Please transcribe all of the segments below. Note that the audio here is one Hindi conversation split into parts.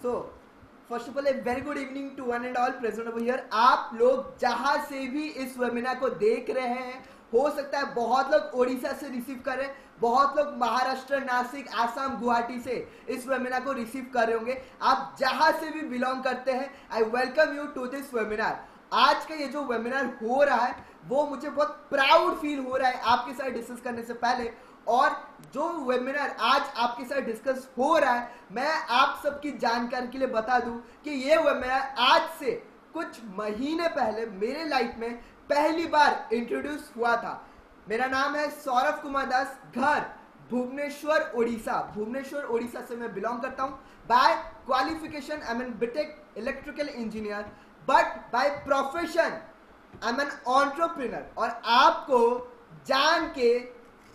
So first of all a very good evening to one and all present over here. आप लोग जहां से भी इस वेबिनार को देख रहे हैं, हो सकता है बहुत लोग ओडिशा से रिसीव कर रहे हैं, बहुत लोग महाराष्ट्र, नासिक, आसाम, गुवाहाटी से इस वेबिनार को रिसीव कर रहे होंगे। आप जहां से भी बिलोंग करते हैं, I welcome you to this webinar. आज का ये जो वेबिनार हो रहा है वो मुझे बहुत प्राउड फील हो रहा है आपके साथ डिस्कस करने से पहले। और जो वेबिनार आज आपके साथ डिस्कस हो रहा है, मैं आप सबकी जानकारी के लिए बता दूं कि ये वेबिनार आज से कुछ महीने पहले मेरे लाइफ में पहली बार इंट्रोड्यूस हुआ था। मेरा नाम है सौरभ कुमार दास, घर भुवनेश्वर ओडिशा। भुवनेश्वर ओडिशा से मैं बिलोंग करता हूं। By qualification I am BTech electrical engineer, but by profession I am an entrepreneur. और आपको जान के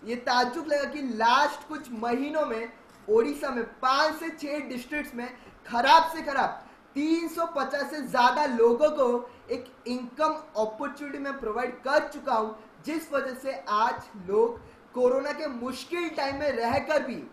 ये ताज्जुब लगा कि लास्ट कुछ महीनों में ओडिशा में 5 से 6 डिस्ट्रिक्ट्स में खराब से खराब 350 से ज्यादा लोगों को एक इनकम अपॉर्चुनिटी में प्रोवाइड कर चुका हूं, जिस वजह से आज लोग कोरोना के मुश्किल टाइम में रहकर भी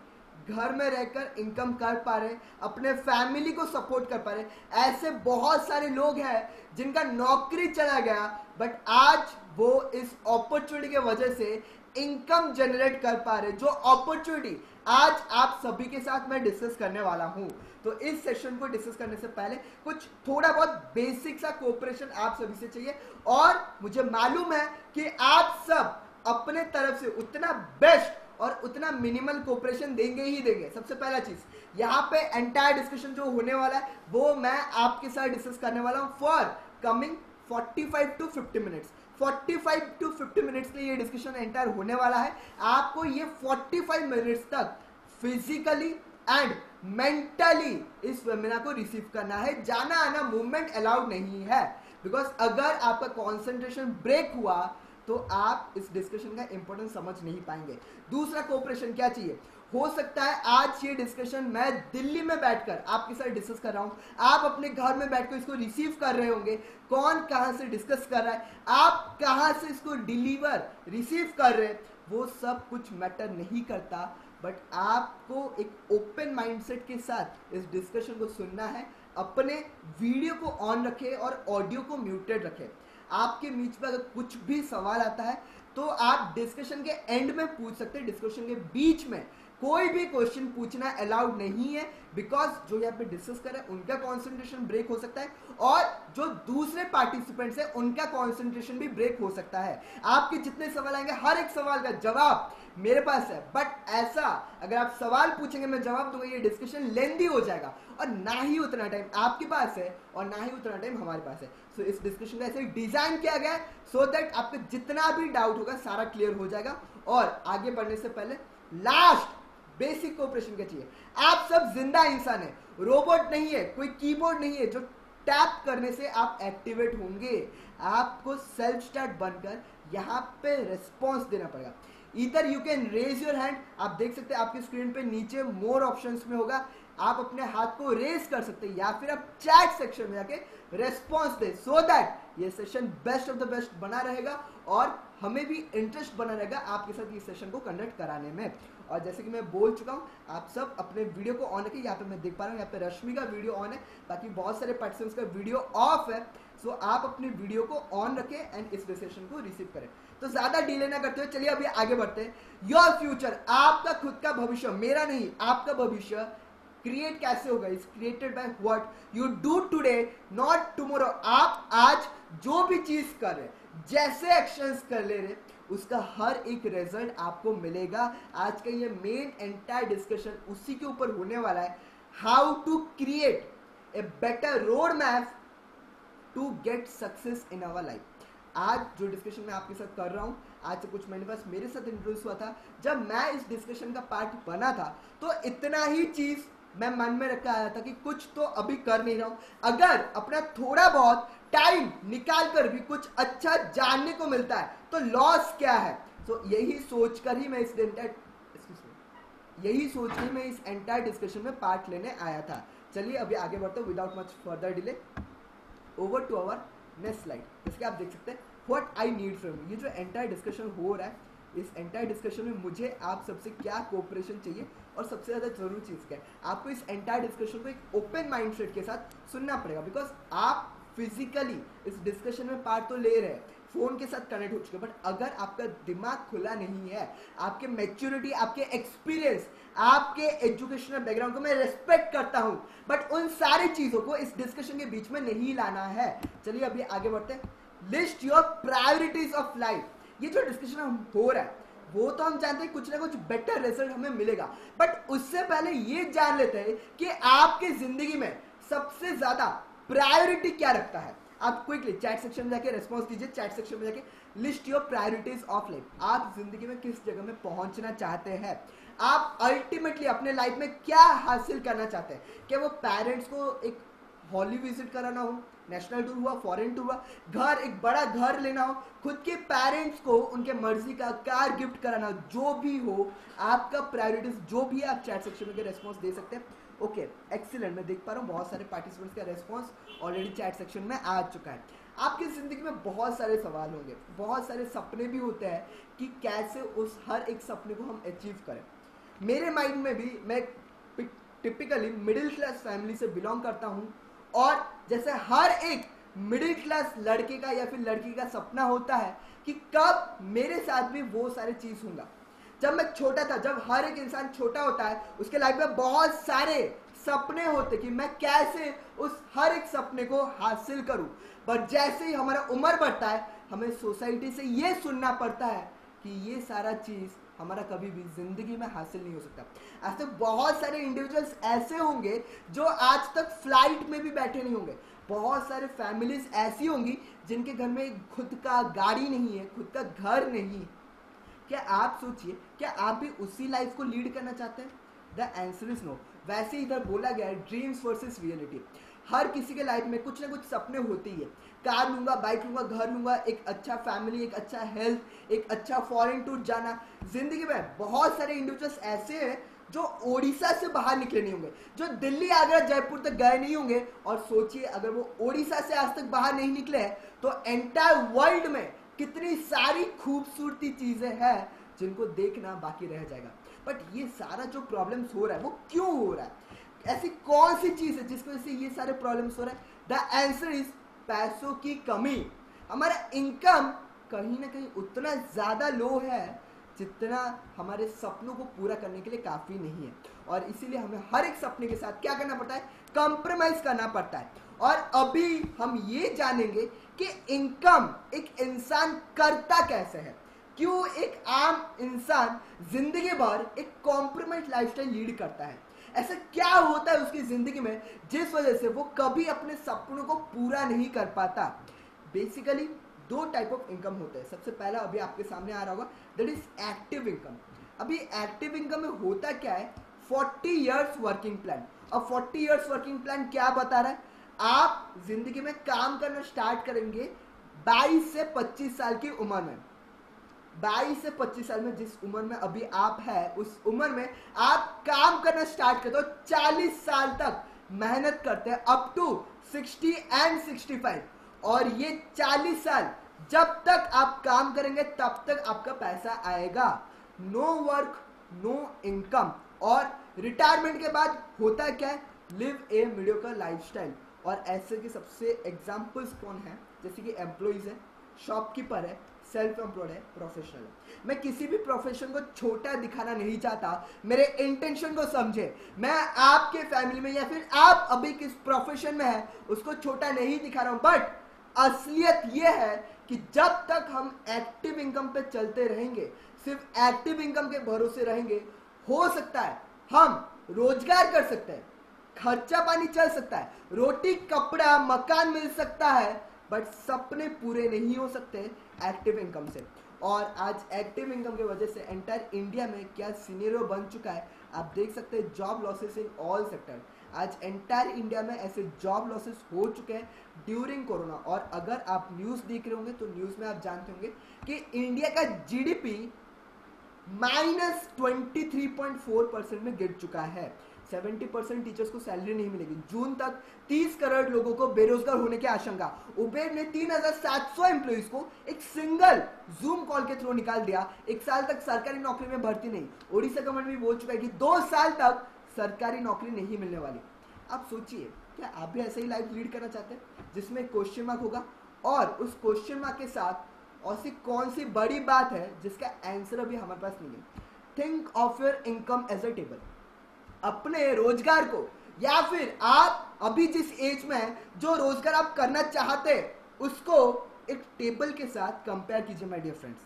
घर में रहकर इनकम कर पा रहे, अपने फैमिली को सपोर्ट कर पा रहे। ऐसे बहुत सारे लोग हैं जिनका नौकरी चला गया, बट आज वो इस अपॉर्चुनिटी के वजह से इनकम जनरेट कर पा रहे। जो अपॉर्चुनिटी आज आप सभी के साथ मैं डिस्कस करने वाला हूं। तो इस सेशन को डिस्कस करने से पहले कुछ थोड़ा बहुत बेसिक सा कोऑपरेशन आप सभी से चाहिए, और मुझे मालूम है कि आप सब अपने तरफ से उतना बेस्ट और उतना मिनिमल कोऑपरेशन देंगे ही देंगे। सबसे पहला चीज, यहाँ पे एंटायर डिस्कशन जो होने वाला है वो मैं आपके साथ डिस्कस करने वाला हूँ for coming 45 to 50 minutes. 45 to 50 minutes के लिए ये डिस्कशन एंटायर होने वाला है। आपको ये 45 मिनट्स तक फिजिकली एंड मेंटली इस वेबिनार को रिसीव करना है। जाना आना मूवमेंट अलाउड नहीं है, बिकॉज अगर आपका कॉन्सेंट्रेशन ब्रेक हुआ तो आप इस डिस्कशन का इंपॉर्टेंस समझ नहीं पाएंगे। दूसरा कोऑपरेशन क्या चाहिए, हो सकता है आज ये डिस्कशन मैं दिल्ली में बैठकर आपके साथ डिस्कस कर रहा हूं, आप अपने घर में बैठकर इसको रिसीव कर रहे होंगे। कौन कहां से डिस्कस कर रहा है, आप कहां से इसको डिलीवर रिसीव कर रहे हैं, वो सब कुछ मैटर नहीं करता, बट आपको एक ओपन माइंडसेट के साथ इस डिस्कशन को सुनना है। अपने वीडियो को ऑन रखें और ऑडियो को म्यूटेड रखें। आपके बीच में अगर कुछ भी सवाल आता है तो आप डिस्कशन के एंड में पूछ सकते हैं। डिस्कशन के बीच में कोई भी क्वेश्चन पूछना अलाउड नहीं है, बिकॉज जो यहाँ पे डिस्कस कर रहे हैं उनका कंसंट्रेशन ब्रेक हो सकता है, और जो दूसरे पार्टिसिपेंट्स हैं उनका कंसंट्रेशन भी ब्रेक हो सकता है। आपके जितने सवाल आएंगे हर एक सवाल का जवाब मेरे पास है, बट ऐसा अगर आप सवाल पूछेंगे मैं जवाब दूंगा, ये डिस्कशन लेंदी हो जाएगा और ना ही उतना टाइम आपके पास है और ना ही उतना टाइम हमारे पास है। सो इस डिस्कशन का ऐसे डिजाइन किया गया है सो दैट आपका जितना भी डाउट होगा सारा क्लियर हो जाएगा। और आगे बढ़ने से पहले लास्ट बेसिक कोऑपरेशन क्या चाहिए, आप सब जिंदा इंसान है, रोबोट नहीं है, कोई कीबोर्ड नहीं है जो टैप करने से आप एक्टिवेट होंगे। आपको सेल्फ स्टार्ट बनकर यहाँ पे रिस्पॉन्स देना पड़ेगा। इधर you can raise your hand, आप देख सकते हैं आपकी स्क्रीन पे नीचे मोर ऑप्शंस में होगा, आप अपने हाथ को रेज कर सकते हैं, या फिर आप चैट सेक्शन में जाके रेस्पॉन्स दे, सो दैट ये session best of the best बना रहेगा और हमें भी इंटरेस्ट बना रहेगा आपके साथ ये सेशन को कंडक्ट कराने में। और जैसे कि मैं बोल चुका हूं, आप सब अपने वीडियो को ऑन रखें। यहाँ पे मैं देख पा रहा हूँ यहाँ पे रश्मि का वीडियो ऑन है, बाकी बहुत सारे पार्टिसिपेंट्स का वीडियो ऑफ है। सो आप अपने वीडियो को ऑन रखें एंड इस सेशन को रिसीव करें। तो ज्यादा डिले ना करते हुए चलिए अभी आगे बढ़ते हैं। योर फ्यूचर, आपका खुद का भविष्य, मेरा नहीं, आपका भविष्य क्रिएट कैसे होगा, is created by what you do today not tomorrow. आप आज जो भी चीज कर रहे, जैसे एक्शंस कर ले रहे, उसका हर एक रिजल्ट आपको मिलेगा। आज का ये मेन एंटायर डिस्कशन उसी के ऊपर होने वाला है, how to create a better road map to get success in our life. आज जो डिस्कशन मैं आपके साथ कर रहा हूं, आज से कुछ महीने पास मेरे साथ इंट्रोड्यूस हुआ था। जब मैं इस डिस्कशन का पार्ट बना था तो इतना ही चीज मैं मन में रखा आया था कि कुछ तो अभी कर नहीं रहा हूं, अगर अपना थोड़ा बहुत टाइम निकाल कर भी कुछ अच्छा जानने को मिलता है तो लॉस क्या है। तो यही सोचकर ही मैं इस एंटायर डिस्कशन में पार्ट लेने आया था। चलिए अभी आगे बढ़ते हैं without much further delay. Over to our next slide. जैसे कि आप देख सकते हैं what I need from you. ये जो एंटायर डिस्कशन हो रहा है इस एंटायर डिस्कशन में मुझे आप सबसे क्या कोऑपरेशन चाहिए और सबसे ज़्यादा जरूरी चीज़ क्या है, आपको इस एंटायर डिस्कशन को एक ओपन माइंडसेट के साथ सुनना पड़ेगा। बिकॉज आप फिजिकली इस डिस्कशन में पार्ट तो ले रहे हैं, फोन के साथ कनेक्ट हो चुके, बट अगर आपका दिमाग खुला नहीं है, आपके मैच्योरिटी, आपके एक्सपीरियंस, आपके एजुकेशनल बैकग्राउंड को मैं रेस्पेक्ट करता हूं, बट उन सारी चीजों को इस डिस्कशन के बीच में नहीं लाना है। चलिए अभी आगे बढ़ते हैं। List your priorities of life. ये जो डिस्कशन हो रहा है वो तो हम जानते हैं कुछ ना कुछ बेटर रिजल्ट हमें मिलेगा, बट उससे पहले ये जान लेते हैं कि आपके जिंदगी में सबसे ज्यादा प्रायोरिटी क्या रखता है। आप क्विकली चैट सेक्शन में जाके रेस्पॉन्स दीजिए, चैट सेक्शन में जाके list your priorities of life. आप जिंदगी में किस जगह में पहुंचना चाहते हैं, आप अल्टीमेटली अपने लाइफ में क्या हासिल करना चाहते हैं। क्या वो पेरेंट्स को एक हॉली विजिट कराना हो, नेशनल टूर हुआ, फॉरेन टूर हुआ, घर, एक बड़ा घर लेना हो, खुद के पेरेंट्स को उनके मर्जी का कार गिफ्ट कराना हो, जो भी हो आपका प्रायोरिटीज जो भी है, आप चैट सेक्शन में रेस्पॉन्स दे सकते हैं। Okay, excellent. मैं देख पा रहा हूँ बहुत सारे पार्टिसिपेंट्स का रेस्पॉन्स ऑलरेडी चैट सेक्शन में आ चुका है। आपकी जिंदगी में बहुत सारे सवाल होंगे, बहुत सारे सपने भी होते हैं कि कैसे उस हर एक सपने को हम अचीव करें। मेरे माइंड में भी, मैं टिपिकली मिडिल क्लास फैमिली से बिलोंग करता हूँ, और जैसे हर एक मिडिल क्लास लड़के का या फिर लड़की का सपना होता है कि कब मेरे साथ भी वो सारे चीज होगा। जब मैं छोटा था, जब हर एक इंसान छोटा होता है उसके लाइफ में बहुत सारे सपने होते कि मैं कैसे उस हर एक सपने को हासिल करूं, पर जैसे ही हमारा उम्र बढ़ता है हमें सोसाइटी से ये सुनना पड़ता है कि ये सारा चीज हमारा कभी भी जिंदगी में हासिल नहीं हो सकता। ऐसे बहुत सारे इंडिविजुअल्स ऐसे होंगे जो आज तक फ्लाइट में भी बैठे नहीं होंगे। बहुत सारे फैमिलीज ऐसी होंगी जिनके घर में खुद का गाड़ी नहीं है, खुद का घर नहीं है। क्या आप सोचिए, क्या आप भी उसी लाइफ को लीड करना चाहते हैं? The answer is no. वैसे इधर बोला गया है ड्रीम्स वर्सेस रियलिटी। हर किसी के लाइफ में कुछ ना कुछ सपने होते ही है। कार लूंगा, बाइक लूंगा, घर लूंगा, एक अच्छा फैमिली, एक अच्छा हेल्थ, एक अच्छा फॉरेन टूर जाना। जिंदगी में बहुत सारे इंडिविजुअल्स ऐसे हैं जो ओडिशा से बाहर निकले नहीं होंगे, जो दिल्ली, आगरा, जयपुर तक गए नहीं होंगे। और सोचिए अगर वो ओडिशा से आज तक बाहर नहीं निकले हैं तो एंटायर वर्ल्ड में कितनी सारी खूबसूरती चीजें हैं जिनको देखना बाकी रह जाएगा। बट ये सारा जो प्रॉब्लम्स हो रहा है वो क्यों हो रहा है? ऐसी कौन सी चीज है जिसकी वजह से ये सारे प्रॉब्लम्स हो रहे हैं? द आंसर इज पैसों की कमी। हमारा इनकम कहीं ना कहीं उतना ज्यादा लो है जितना हमारे सपनों को पूरा करने के लिए काफी नहीं है, और इसीलिए हमें हर एक सपने के साथ क्या करना पड़ता है? कंप्रोमाइज करना पड़ता है। और अभी हम ये जानेंगे कि इनकम एक इंसान करता कैसे है, क्यों एक आम इंसान जिंदगी भर एक कॉम्प्रोमाइज लाइफस्टाइल लीड करता है। ऐसा क्या होता है उसकी जिंदगी में जिस वजह से वो कभी अपने सपनों को पूरा नहीं कर पाता। बेसिकली दो टाइप ऑफ इनकम होते हैं। सबसे पहला अभी आपके सामने आ रहा होगा, दैट इज एक्टिव इनकम। अभी एक्टिव इनकम में होता क्या है? 40 इयर्स वर्किंग प्लान। और 40 इयर्स वर्किंग प्लान क्या बता रहा है? आप जिंदगी में काम करना स्टार्ट करेंगे 22 से 25 साल की उम्र में। 22 से 25 साल में जिस उम्र में अभी आप है, उस उम्र में आप काम करना स्टार्ट करते हो, 40 साल तक मेहनत करते हैं, अप टू 60 एंड 65। और ये 40 साल जब तक आप काम करेंगे तब तक आपका पैसा आएगा। No work no income. और रिटायरमेंट के बाद होता क्या है? Live a mediocre lifestyle. और ऐसे के सबसे एग्जाम्पल्स कौन है? जैसे कि एम्प्लॉइज है, शॉपकीपर है, सेल्फ एम्प्लॉयड है, प्रोफेशनल है। मैं किसी भी प्रोफेशन को छोटा दिखाना नहीं चाहता, मेरे इंटेंशन को समझे। मैं आपके फैमिली में या फिर आप अभी किस प्रोफेशन में है उसको छोटा नहीं दिखा रहा हूं, बट असलियत यह है कि जब तक हम एक्टिव इनकम पे चलते रहेंगे, सिर्फ एक्टिव इनकम के भरोसे रहेंगे, हो सकता है हम रोजगार कर सकते हैं, खर्चा पानी चल सकता है, रोटी कपड़ा मकान मिल सकता है, बट सपने पूरे नहीं हो सकते एक्टिव इनकम से। और आज एक्टिव इनकम की वजह से एंटायर इंडिया में क्या सिनेरियो बन चुका है आप देख सकते हैं। Job losses in all sector. आज एंटायर इंडिया में ऐसे जॉब लॉसेस हो चुके हैं ड्यूरिंग कोरोना। और अगर आप न्यूज़ देख रहे होंगे तो न्यूज़ में आप जानते होंगे कि इंडिया का जीडीपी -23.4% में गिर चुका है। 70% टीचर्स को सैलरी नहीं मिलेगी। जून तक 30 करोड़ लोगों को बेरोजगार होने की आशंका। उबेर ने 3700 एम्प्लॉइज को एक सिंगल जूम कॉल के थ्रू निकाल दिया। 1 साल तक सरकारी नौकरी में भर्ती नहीं। ओडिशा गवर्नमेंट भी बोल चुका है कि 2 साल तक सरकारी नौकरी नहीं मिलने वाली। आप सोचिए, क्या आप भी ऐसे ही लाइफ लीड करना चाहते हैं जिसमें क्वेश्चन मार्क होगा, और उस क्वेश्चन मार्क के साथ ऐसी कौन सी बड़ी बात है जिसका आंसर अभी हमारे पास नहीं है। Think of your income as a table. अपने रोजगार को, या फिर आप अभी जिस एज में है जो रोजगार आप करना चाहते हैं उसको एक टेबल के साथ कंपेयर कीजिए माय डियर फ्रेंड्स।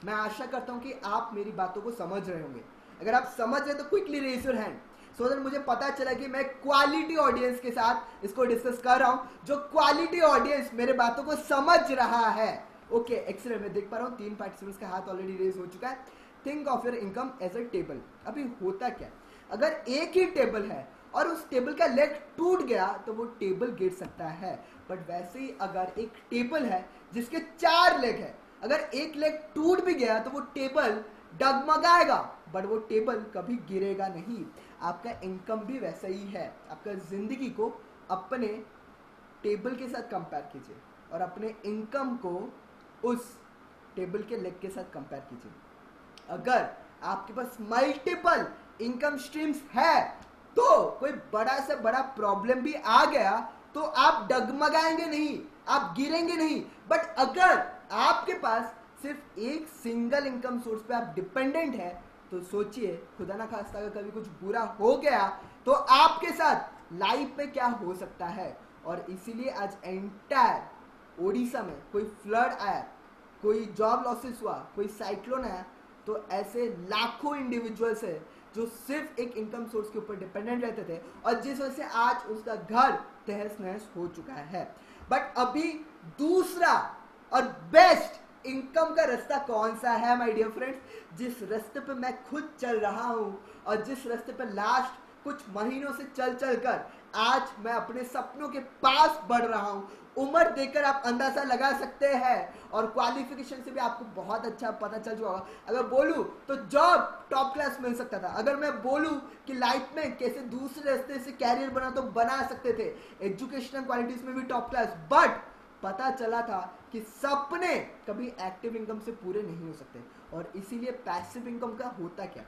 मैं आशा करता हूं कि आप मेरी बातों को समझ रहे होंगे। अगर आप समझ रहे तो quickly raise your hand so that मुझे पता चला कि मैं क्वालिटी ऑडियंस के साथ इसको डिस्कस कर रहा हूं, जो क्वालिटी ऑडियंस मेरे बातों को समझ रहा है। Okay, excellent. मैं देख पा रहा हूं 3 पार्टिसिपेंट्स का हाथ ऑलरेडी रेज हो चुका है। Think of your income as a table. अभी होता क्या, अगर एक ही टेबल है और उस टेबल का लेग टूट गया तो वो टेबल गिर सकता है। बट वैसे ही अगर एक टेबल है जिसके 4 लेग है, अगर एक लेग टूट भी गया तो वो टेबल डगमगाएगा बट वो टेबल कभी गिरेगा नहीं। आपका इनकम भी वैसा ही है। आपका जिंदगी को अपने टेबल के साथ कंपेयर कीजिए और अपने इनकम को उस टेबल के लेग के साथ कंपेयर कीजिए। अगर आपके पास मल्टीपल इनकम स्ट्रीम्स है तो कोई बड़ा से बड़ा प्रॉब्लम भी आ गया तो आप डगमगाएंगे नहीं, आप गिरेंगे नहीं। बट अगर आपके पास सिर्फ एक सिंगल इनकम सोर्स पे आप डिपेंडेंट है तो सोचिए, खुदा ना खास्ता अगर कभी कुछ बुरा हो गया तो आपके साथ लाइफ में क्या हो सकता है। और इसीलिए आज एंटायर ओडिशा में कोई फ्लड आया, कोई जॉब लॉसेस हुआ, कोई साइक्लोन आया, तो ऐसे लाखों इंडिविजुअल्स है जो सिर्फ एक इनकम सोर्स के ऊपर डिपेंडेंट रहते थे और जिस वजह से आज उसका घर तहस नहस हो चुका है। बट अभी दूसरा और बेस्ट इनकम का रास्ता कौन सा है माय डियर फ्रेंड्स, जिस रास्ते पे मैं खुद चल रहा हूं और जिस रास्ते पे लास्ट कुछ महीनों से चल चल कर आज मैं अपने सपनों के पास बढ़ रहा हूं। उम्र देखकर आप अंदाजा लगा सकते हैं और क्वालिफिकेशन से भी आपको बहुत अच्छा पता चल चुका होगा। अगर बोलूं तो जॉब टॉप क्लास मिल सकता था, अगर मैं बोलूं कि लाइफ में कैसे दूसरे रास्ते से कैरियर बना तो बना सकते थे, एजुकेशनल क्वालिटीज में भी टॉप क्लास। बट पता चला था कि सपने कभी एक्टिव इनकम से पूरे नहीं हो सकते। और इसीलिए पैसिव इनकम का होता क्या,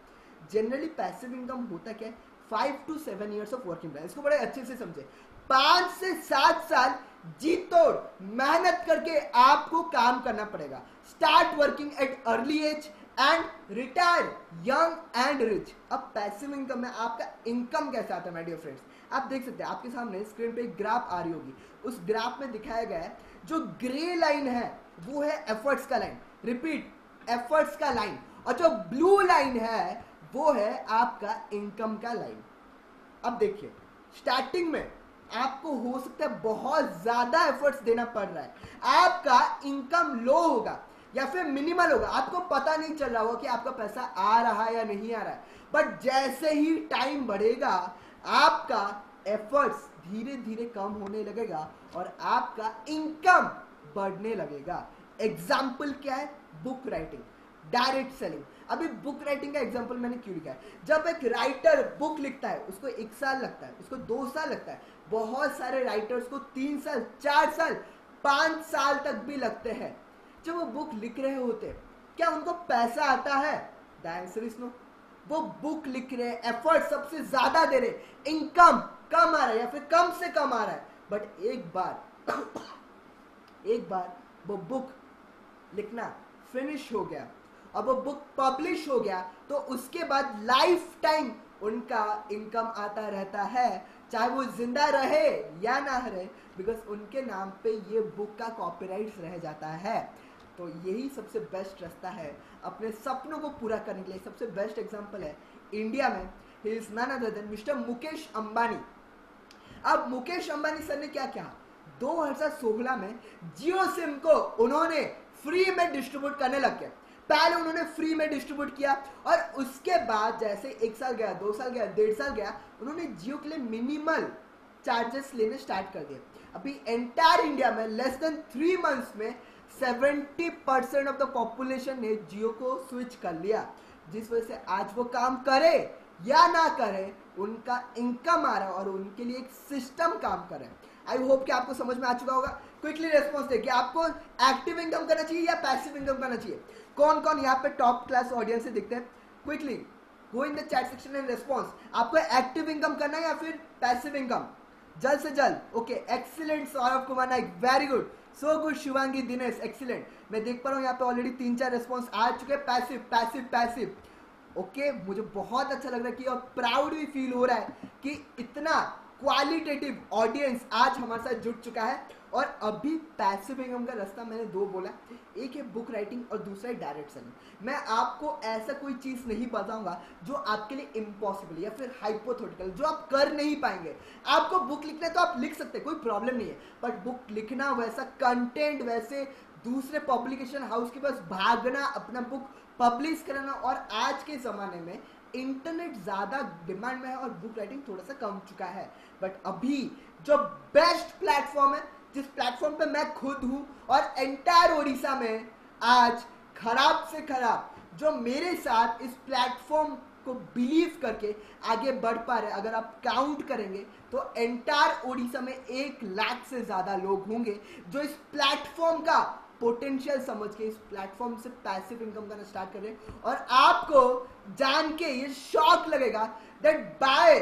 जनरली पैसिव इनकम होता क्या, 5 to 7 years of working plan. इसको बड़े अच्छे से समझे। 5 से 7 साल जी तोड़ मेहनत करके आपको काम करना पड़ेगा। Start working at early age and retire young and rich. अब पैसिव इनकम में आपका इनकम कैसे आता है माय डियर फ्रेंड्स, आप देख सकते हैं आपके सामने स्क्रीन पे एक ग्राफ आ रही होगी। उस ग्राफ में दिखाया गया है जो ग्रे लाइन है वो है एफर्ट्स का लाइन, रिपीट एफर्ट्स का लाइन, और जो ब्लू लाइन है वो है आपका इनकम का लाइन। अब देखिए, स्टार्टिंग में आपको हो सकता है बहुत ज्यादा एफर्ट्स देना पड़ रहा है, आपका इनकम लो होगा या फिर मिनिमल होगा, आपको पता नहीं चल रहा होगा कि आपका पैसा आ रहा है या नहीं आ रहा है। बट जैसे ही टाइम बढ़ेगा आपका एफर्ट्स धीरे धीरे कम होने लगेगा और आपका इनकम बढ़ने लगेगा। एग्जाम्पल क्या है, बुक राइटिंग, डायरेक्ट सेलिंग। अभी बुक राइटिंग का एग्जांपल मैंने क्यों लिखा है, जब एक राइटर बुक लिखता है उसको 1 साल लगता है, उसको 2 साल लगता है, बहुत सारे राइटर्स को 3 साल 4 साल 5 साल तक भी लगते हैं। जब वो बुक लिख रहे होते हैं क्या उनको पैसा आता है, द आंसर इज नो। वो बुक लिख रहे हैं, एफर्ट सबसे ज्यादा दे रहे, इनकम कम आ रहा है या फिर कम से कम आ रहा है। बट एक बार वो बुक लिखना फिनिश हो गया और वो बुक पब्लिश हो गया तो उसके बाद लाइफ टाइम उनका इनकम आता रहता है, चाहे वो जिंदा रहे या ना रहे, बिकॉज उनके नाम पे ये बुक का कॉपीराइट्स रह जाता है। तो यही सबसे बेस्ट रास्ता है अपने सपनों को पूरा करने के लिए। सबसे बेस्ट एग्जांपल है इंडिया में, he is none other than mister Mukesh Ambani. अब मुकेश अंबानी सर ने क्या किया, 2016 में जियो सिम को उन्होंने फ्री में डिस्ट्रीब्यूट करने लग गए। पहले उन्होंने फ्री में डिस्ट्रीब्यूट किया और उसके बाद जैसे 1 साल गया, 2 साल गया, 1.5 साल गया, उन्होंने जियो के लिए मिनिमल चार्जेस लेने स्टार्ट कर दिए। अभी एंटायर इंडिया में लेस देन 3 मंथ्स में 70% ऑफ द पॉपुलेशन ने जियो को स्विच कर लिया। जिस वजह से आज वो काम करे या ना करे, उनका इनकम आ रहा है और उनके लिए एक सिस्टम काम कर रहा है। आई होप कि आपको समझ में आ चुका होगा। क्विकली रेस्पॉन्स देखिए, आपको एक्टिव इनकम करना चाहिए या पैसिव इनकम करना चाहिए? कौन कौन यहाँ पे टॉप क्लास ऑडियंस से दिखते हैं? Quickly go in the chat section and response. आपको एक्टिव इनकम करना है या फिर पैसिव इनकम? जल्द से जल्द। Okay, excellent Saurabh Kumar Naik, very good, so good. Shivangi Dinesh, excellent. मैं देख पा रहा हूँ यहाँ पे ऑलरेडी 3-4 रेस्पॉन्स आ चुके हैं, पैसिव पैसिव पैसिव। ओके, मुझे बहुत अच्छा लग रहा है कि और प्राउड भी फील हो रहा है कि इतना क्वालिटेटिव ऑडियंस आज हमारे साथ जुड़ चुका है। और अभी पैसिव इनकम का रास्ता मैंने 2 बोला, एक है बुक राइटिंग और दूसरा है डायरेक्ट सेलिंग। मैं आपको ऐसा कोई चीज़ नहीं बताऊंगा जो आपके लिए इम्पॉसिबल या फिर हाइपोथेटिकल, जो आप कर नहीं पाएंगे। आपको बुक लिखना है तो आप लिख सकते हैं, कोई प्रॉब्लम नहीं है, बट बुक लिखना, वैसा कंटेंट, वैसे दूसरे पब्लिकेशन हाउस के पास भागना, अपना बुक पब्लिश कराना, और आज के ज़माने में इंटरनेट ज़्यादा डिमांड में है और बुक राइटिंग थोड़ा सा कम चुका है। बट अभी जो बेस्ट प्लेटफॉर्म है, जिस प्लेटफॉर्म पे मैं खुद हूँ और एंटायर ओडिशा में आज खराब से खराब जो मेरे साथ इस प्लेटफॉर्म को बिलीव करके आगे बढ़ पा रहे, अगर आप काउंट करेंगे तो एंटायर ओडिशा में 1 लाख से ज़्यादा लोग होंगे जो इस प्लेटफॉर्म का पोटेंशियल समझ के इस प्लेटफॉर्म से पैसिव इनकम करना स्टार्ट कर रहे हैं। और आपको जान के ये शॉक लगेगा दैट बाय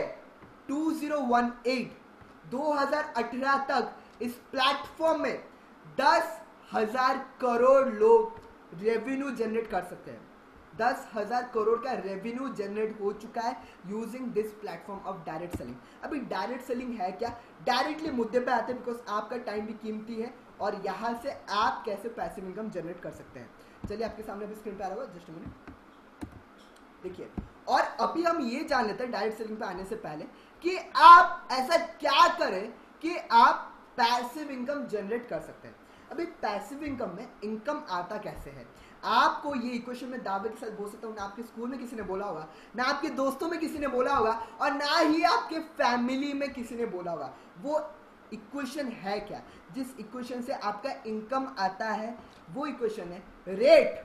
2018 तक इस प्लेटफॉर्म में 10,000 करोड़ लोग रेवेन्यू जनरेट कर सकते हैं। 10,000 करोड़ का रेवेन्यू जनरेट हो चुका है using this platform of direct selling. अभी डायरेक्ट सेलिंग है क्या? डायरेक्टली मुद्दे पे आते हैं, बिकॉज आपका टाइम भी कीमती है और यहाँ से आप कैसे पैसिव इनकम जनरेट कर सकते हैं। चलिए आपके सामने अभी स्क्रीन पे आ रहा होगा, जस्ट मिनट देखिए। और अभी हम ये जान लेते हैं डायरेक्ट सेलिंग पे आने से पहले कि आप ऐसा क्या करें कि आप पैसिव इनकम जनरेट कर सकते हैं। अभी पैसिव इनकम में इनकम आता कैसे है? आपको ये इक्वेशन में दावे के साथ बोल सकता हूँ, ना आपके स्कूल में किसी ने बोला होगा, ना आपके दोस्तों में किसी ने बोला होगा, और ना ही आपके फैमिली में किसी ने बोला होगा। वो इक्वेशन है क्या? जिस इक्वेशन से आपका इनकम आता है वो इक्वेशन है rate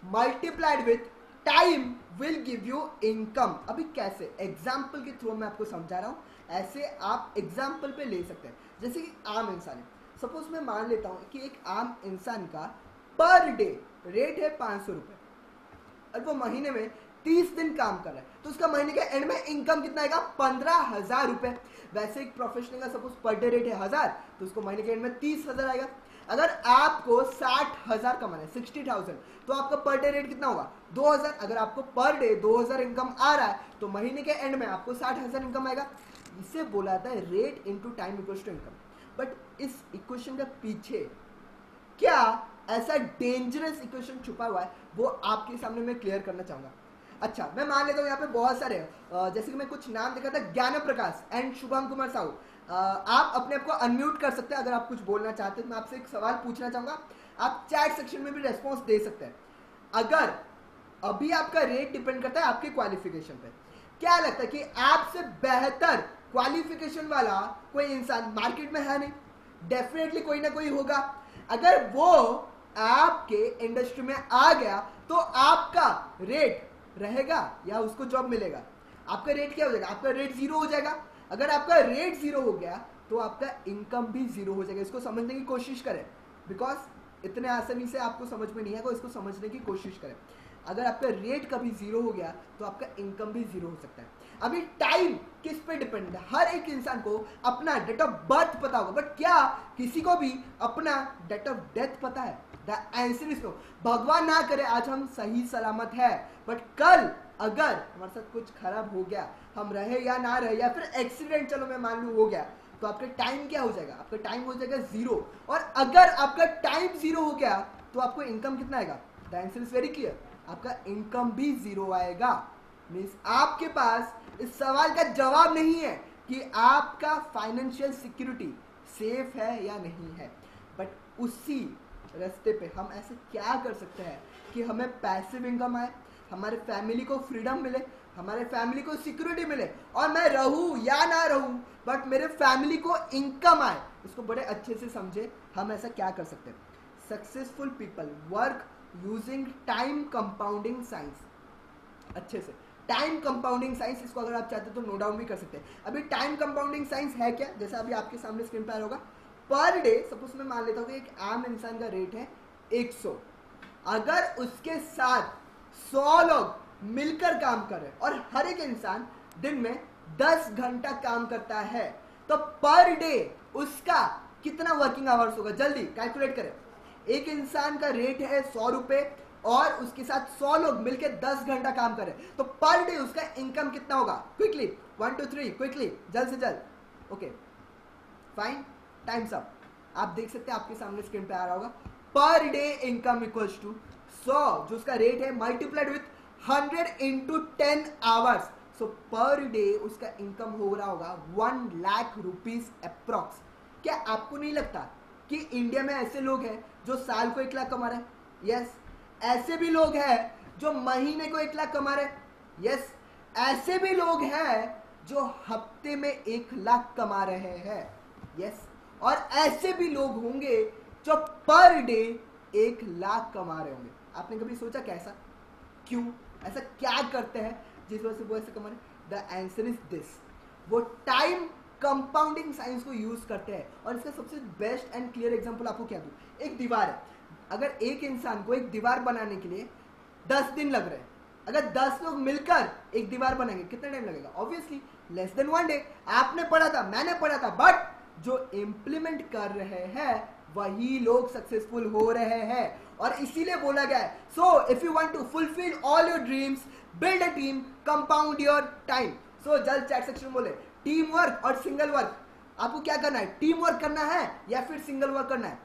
multiplied with time will give you income. अभी कैसे? एग्जाम्पल के थ्रू मैं आपको समझा रहा हूँ, ऐसे आप एग्जाम्पल पे ले सकते हैं। जैसे कि आम इंसान है, सपोज मैं मान लेता हूँ कि एक आम इंसान का पर डे रेट है 500 रुपये और वो महीने में 30 दिन काम कर रहा है, तो उसका महीने के एंड में इनकम कितना आएगा? 15,000 रुपये। वैसे एक प्रोफेशनल का सपोज पर डे रेट है 1000, तो उसको महीने के एंड में 30,000 आएगा। अगर आपको 60,000 कमाना है, 60,000, तो आपका पर डे रेट कितना होगा? 2,000। अगर आपको पर डे 2,000 इनकम आ रहा है तो महीने के एंड में आपको 60,000 इनकम आएगा। इसे बोला जाता है rate into time equals to income. But इस इक्वेशन के पीछे क्या ऐसा डेंजरस इक्वेशन छुपा हुआ है, वो आपके सामने मैं क्लियर करना चाहूंगा। अच्छा, मैं मान लेता हूँ यहाँ पे बहुत सारे जैसे कि मैं कुछ नाम देखा था, ज्ञान प्रकाश एंड शुभम कुमार साहू। आप अपने आप को अनम्यूट कर सकते हैं अगर आप कुछ बोलना चाहते हैं। मैं आपसे एक सवाल पूछना चाहूंगा, आप चैट सेक्शन में भी रेस्पॉन्स दे सकते हैं। अगर अभी आपका रेट डिपेंड करता है आपके क्वालिफिकेशन पे, क्या लगता है कि आपसे बेहतर क्वालिफिकेशन वाला कोई इंसान मार्केट में है? नहीं, डेफिनेटली कोई ना कोई होगा। अगर वो आपके इंडस्ट्री में आ गया तो आपका रेट रहेगा या उसको जॉब मिलेगा? आपका रेट क्या हो जाएगा? आपका रेट 0 हो जाएगा। अगर आपका रेट 0 हो गया तो आपका इनकम भी 0 हो जाएगा। इसको समझने की कोशिश करें, बिकॉज इतने आसानी से आपको समझ में नहीं आएगा, इसको समझने की कोशिश करें। अगर आपका रेट कभी 0 हो गया तो आपका इनकम भी 0 हो सकता है। अभी टाइम किस पे डिपेंड है? हर एक इंसान को अपना डेट ऑफ बर्थ पता होगा, बट क्या किसी को भी अपना डेट ऑफ डेथ पता है? The answer is no. भगवान ना करे आज हम सही सलामत है, बट कल अगर हमारे साथ कुछ खराब हो गया, हम रहे या ना रहे, या फिर एक्सीडेंट चलो मैं मान लूँ हो गया, तो आपका टाइम क्या हो जाएगा? आपका टाइम हो जाएगा 0। और अगर आपका टाइम 0 हो गया तो आपको इनकम कितना आएगा? The answer is very clear, आपका इनकम भी 0 आएगा। मीन्स आपके पास इस सवाल का जवाब नहीं है कि आपका फाइनेंशियल सिक्योरिटी सेफ है या नहीं है। बट उसी रास्ते पे हम ऐसे क्या कर सकते हैं कि हमें पैसिव इनकम आए, हमारे फैमिली को फ्रीडम मिले, हमारे फैमिली को सिक्योरिटी मिले, और मैं रहूं या ना रहूं बट मेरे फैमिली को इनकम आए। इसको बड़े अच्छे से समझे, हम ऐसा क्या कर सकते हैं। Successful people work using time compounding science. अच्छे से। टाइम कंपाउंडिंग साइंस, इसको अगर आप चाहते हो तो नोट डाउन भी कर सकते हैं। अभी टाइम कंपाउंडिंग साइंस है क्या, जैसा अभी आपके सामने स्क्रीन पर होगा। पर डे सपोज मैं मान लेता हूँ कि एक आम इंसान का रेट है 100, अगर उसके साथ 100 लोग मिलकर काम कर रहे हैं और हर एक इंसान दिन में 10 घंटा काम करता है, तो पर डे उसका कितना वर्किंग आवर्स होगा, जल्दी कैलकुलेट करें। एक इंसान का रेट है 100 रुपए और उसके साथ 100 लोग मिलकर 10 घंटा काम करें, तो पर डे उसका इनकम कितना होगा। क्विकली 1 2 3 क्विकली, जल्द से जल्द। Okay fine, times up. आप देख सकते हैं आपके सामने स्क्रीन पे आ रहा होगा, per day income equals to 100 जो उसका रेट है multiplied with 100 into 10 hours. So per day उसका इनकम हो रहा होगा 1 लाख रुपीज अप्रॉक्स। क्या आपको नहीं लगता कि इंडिया में ऐसे लोग हैं जो साल को 1 लाख कमा रहे हैं? यस। ऐसे भी लोग हैं जो महीने को 1 लाख कमा रहे हैं। यस। ऐसे भी लोग हैं जो हफ्ते में 1 लाख कमा रहे हैं। यस। और ऐसे भी लोग होंगे जो पर डे 1 लाख कमा रहे होंगे। आपने कभी सोचा कैसा, क्यों, ऐसा क्या करते हैं जिस वजह से वो ऐसे कमा रहे? द आंसर इज दिस, वो टाइम कंपाउंडिंग साइंस को यूज करते हैं। और इसका सबसे बेस्ट एंड क्लियर एग्जांपल आपको क्या दूं, एक दीवार है। अगर एक इंसान को एक दीवार बनाने के लिए 10 दिन लग रहे हैं, अगर 10 लोग मिलकर एक दीवार बनाएंगे कितना टाइम लगेगा? Obviously less than 1 day. आपने पढ़ा था, मैंने पढ़ा था, बट जो इंप्लीमेंट कर रहे हैं वही लोग सक्सेसफुल हो रहे हैं। और इसीलिए बोला गया है, so if you want to fulfill all your dreams, build a team, compound your time. So जल्द चैट सेक्शन बोले टीम वर्क और सिंगल वर्क। आपको क्या करना है, टीम वर्क करना है या फिर सिंगल वर्क करना है?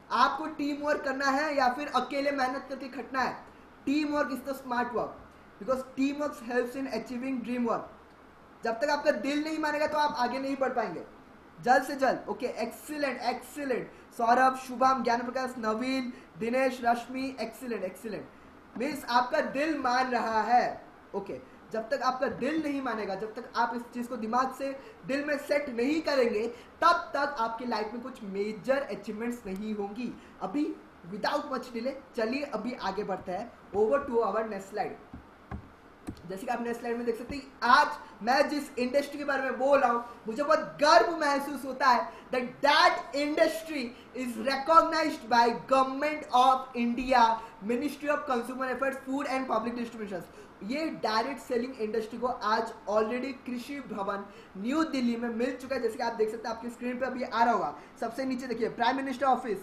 आपको टीम वर्क करना है या फिर अकेले मेहनत करके खटना है? Team work is the smart work, because team work helps in achieving dream work. जब तक आपका दिल नहीं मानेगा तो आप आगे नहीं बढ़ पाएंगे। जल्द से जल्द। Okay excellent excellent. Saurabh, Shubham, ज्ञान प्रकाश, नवीन, दिनेश, रश्मि, एक्सीलेंट एक्सीलेंट। मीन्स आपका दिल मान रहा है। ओके जब तक आपका दिल नहीं मानेगा, जब तक आप इस चीज को दिमाग से दिल में सेट नहीं करेंगे, तब तक आपकी लाइफ में कुछ मेजर अचीवमेंट्स नहीं होंगी। अभी विदाउट मच डिले चलिए अभी आगे बढ़ते हैं। Over to our next slide. जैसे कि आप नेक्स्ट स्लाइड में देख सकते हैं, आज मैं जिस इंडस्ट्री के बारे में बोल रहा हूं, मुझे बहुत गर्व महसूस होता है that industry is recognised by government of India, ministry of consumer affairs, food and public distribution. ये डायरेक्ट सेलिंग इंडस्ट्री को आज ऑलरेडी कृषि भवन न्यू दिल्ली में मिल चुका है। जैसे कि आप देख सकते हैं आपकी स्क्रीन पे अभी आ रहा होगा। सबसे नीचे देखिए prime minister office,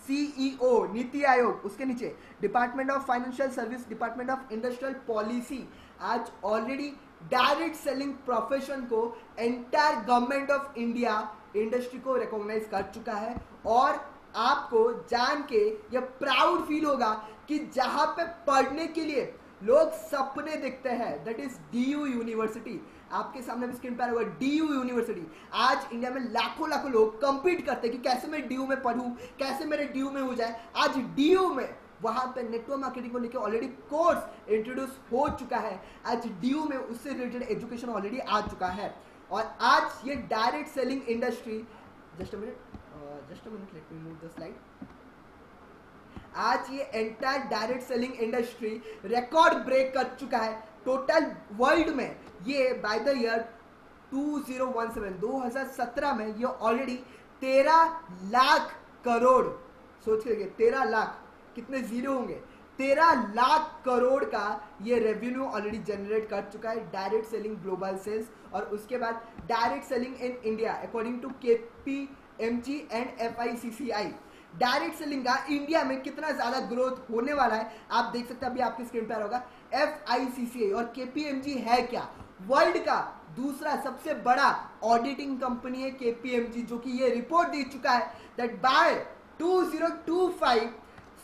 CEO, NITI Aayog, उसके नीचे department of financial service, department of industrial policy. आज ऑलरेडी डायरेक्ट सेलिंग प्रोफेशन को entire government of India industry को रिकॉग्नाइज कर चुका है। और आपको जान के ये प्राउड फील होगा कि जहां पे पढ़ने के लिए लोग सपने देखते हैं, दैट इज डीयू यूनिवर्सिटी। आपके सामने भी स्क्रीन पर होगा डीयू यूनिवर्सिटी। आज इंडिया में लाखों लाखों लोग कंपीट करते हैं कि कैसे मैं डीयू में पढ़ूं, कैसे मेरे डीयू में हो जाए। आज डीयू में वहां पे नेटवर्क मार्केटिंग को लेकर ऑलरेडी कोर्स इंट्रोड्यूस हो चुका है। आज डीयू में उससे रिलेटेड एजुकेशन ऑलरेडी आ चुका है। और आज ये direct selling industry, just a minute let me move the slide. आज ये entire direct selling industry record break कर चुका है। टोटल वर्ल्ड में ये बाय द ईयर 2017 में ये ऑलरेडी 13 लाख करोड़, सोच के देखिए 13 लाख, कितने जीरो होंगे, 13 लाख करोड़ का ये रेवेन्यू ऑलरेडी जनरेट कर चुका है डायरेक्ट सेलिंग ग्लोबल सेल्स। और उसके बाद direct selling in India according to KPMG and FICCI, direct selling का इंडिया में कितना ज्यादा ग्रोथ होने वाला है आप देख सकते हैं। अभी आपकी स्क्रीन पर होगा FICCI और KPMG है क्या, वर्ल्ड का दूसरा सबसे बड़ा ऑडिटिंग कंपनी है KPMG, जो कि ये रिपोर्ट दे चुका है दैट बाय 2025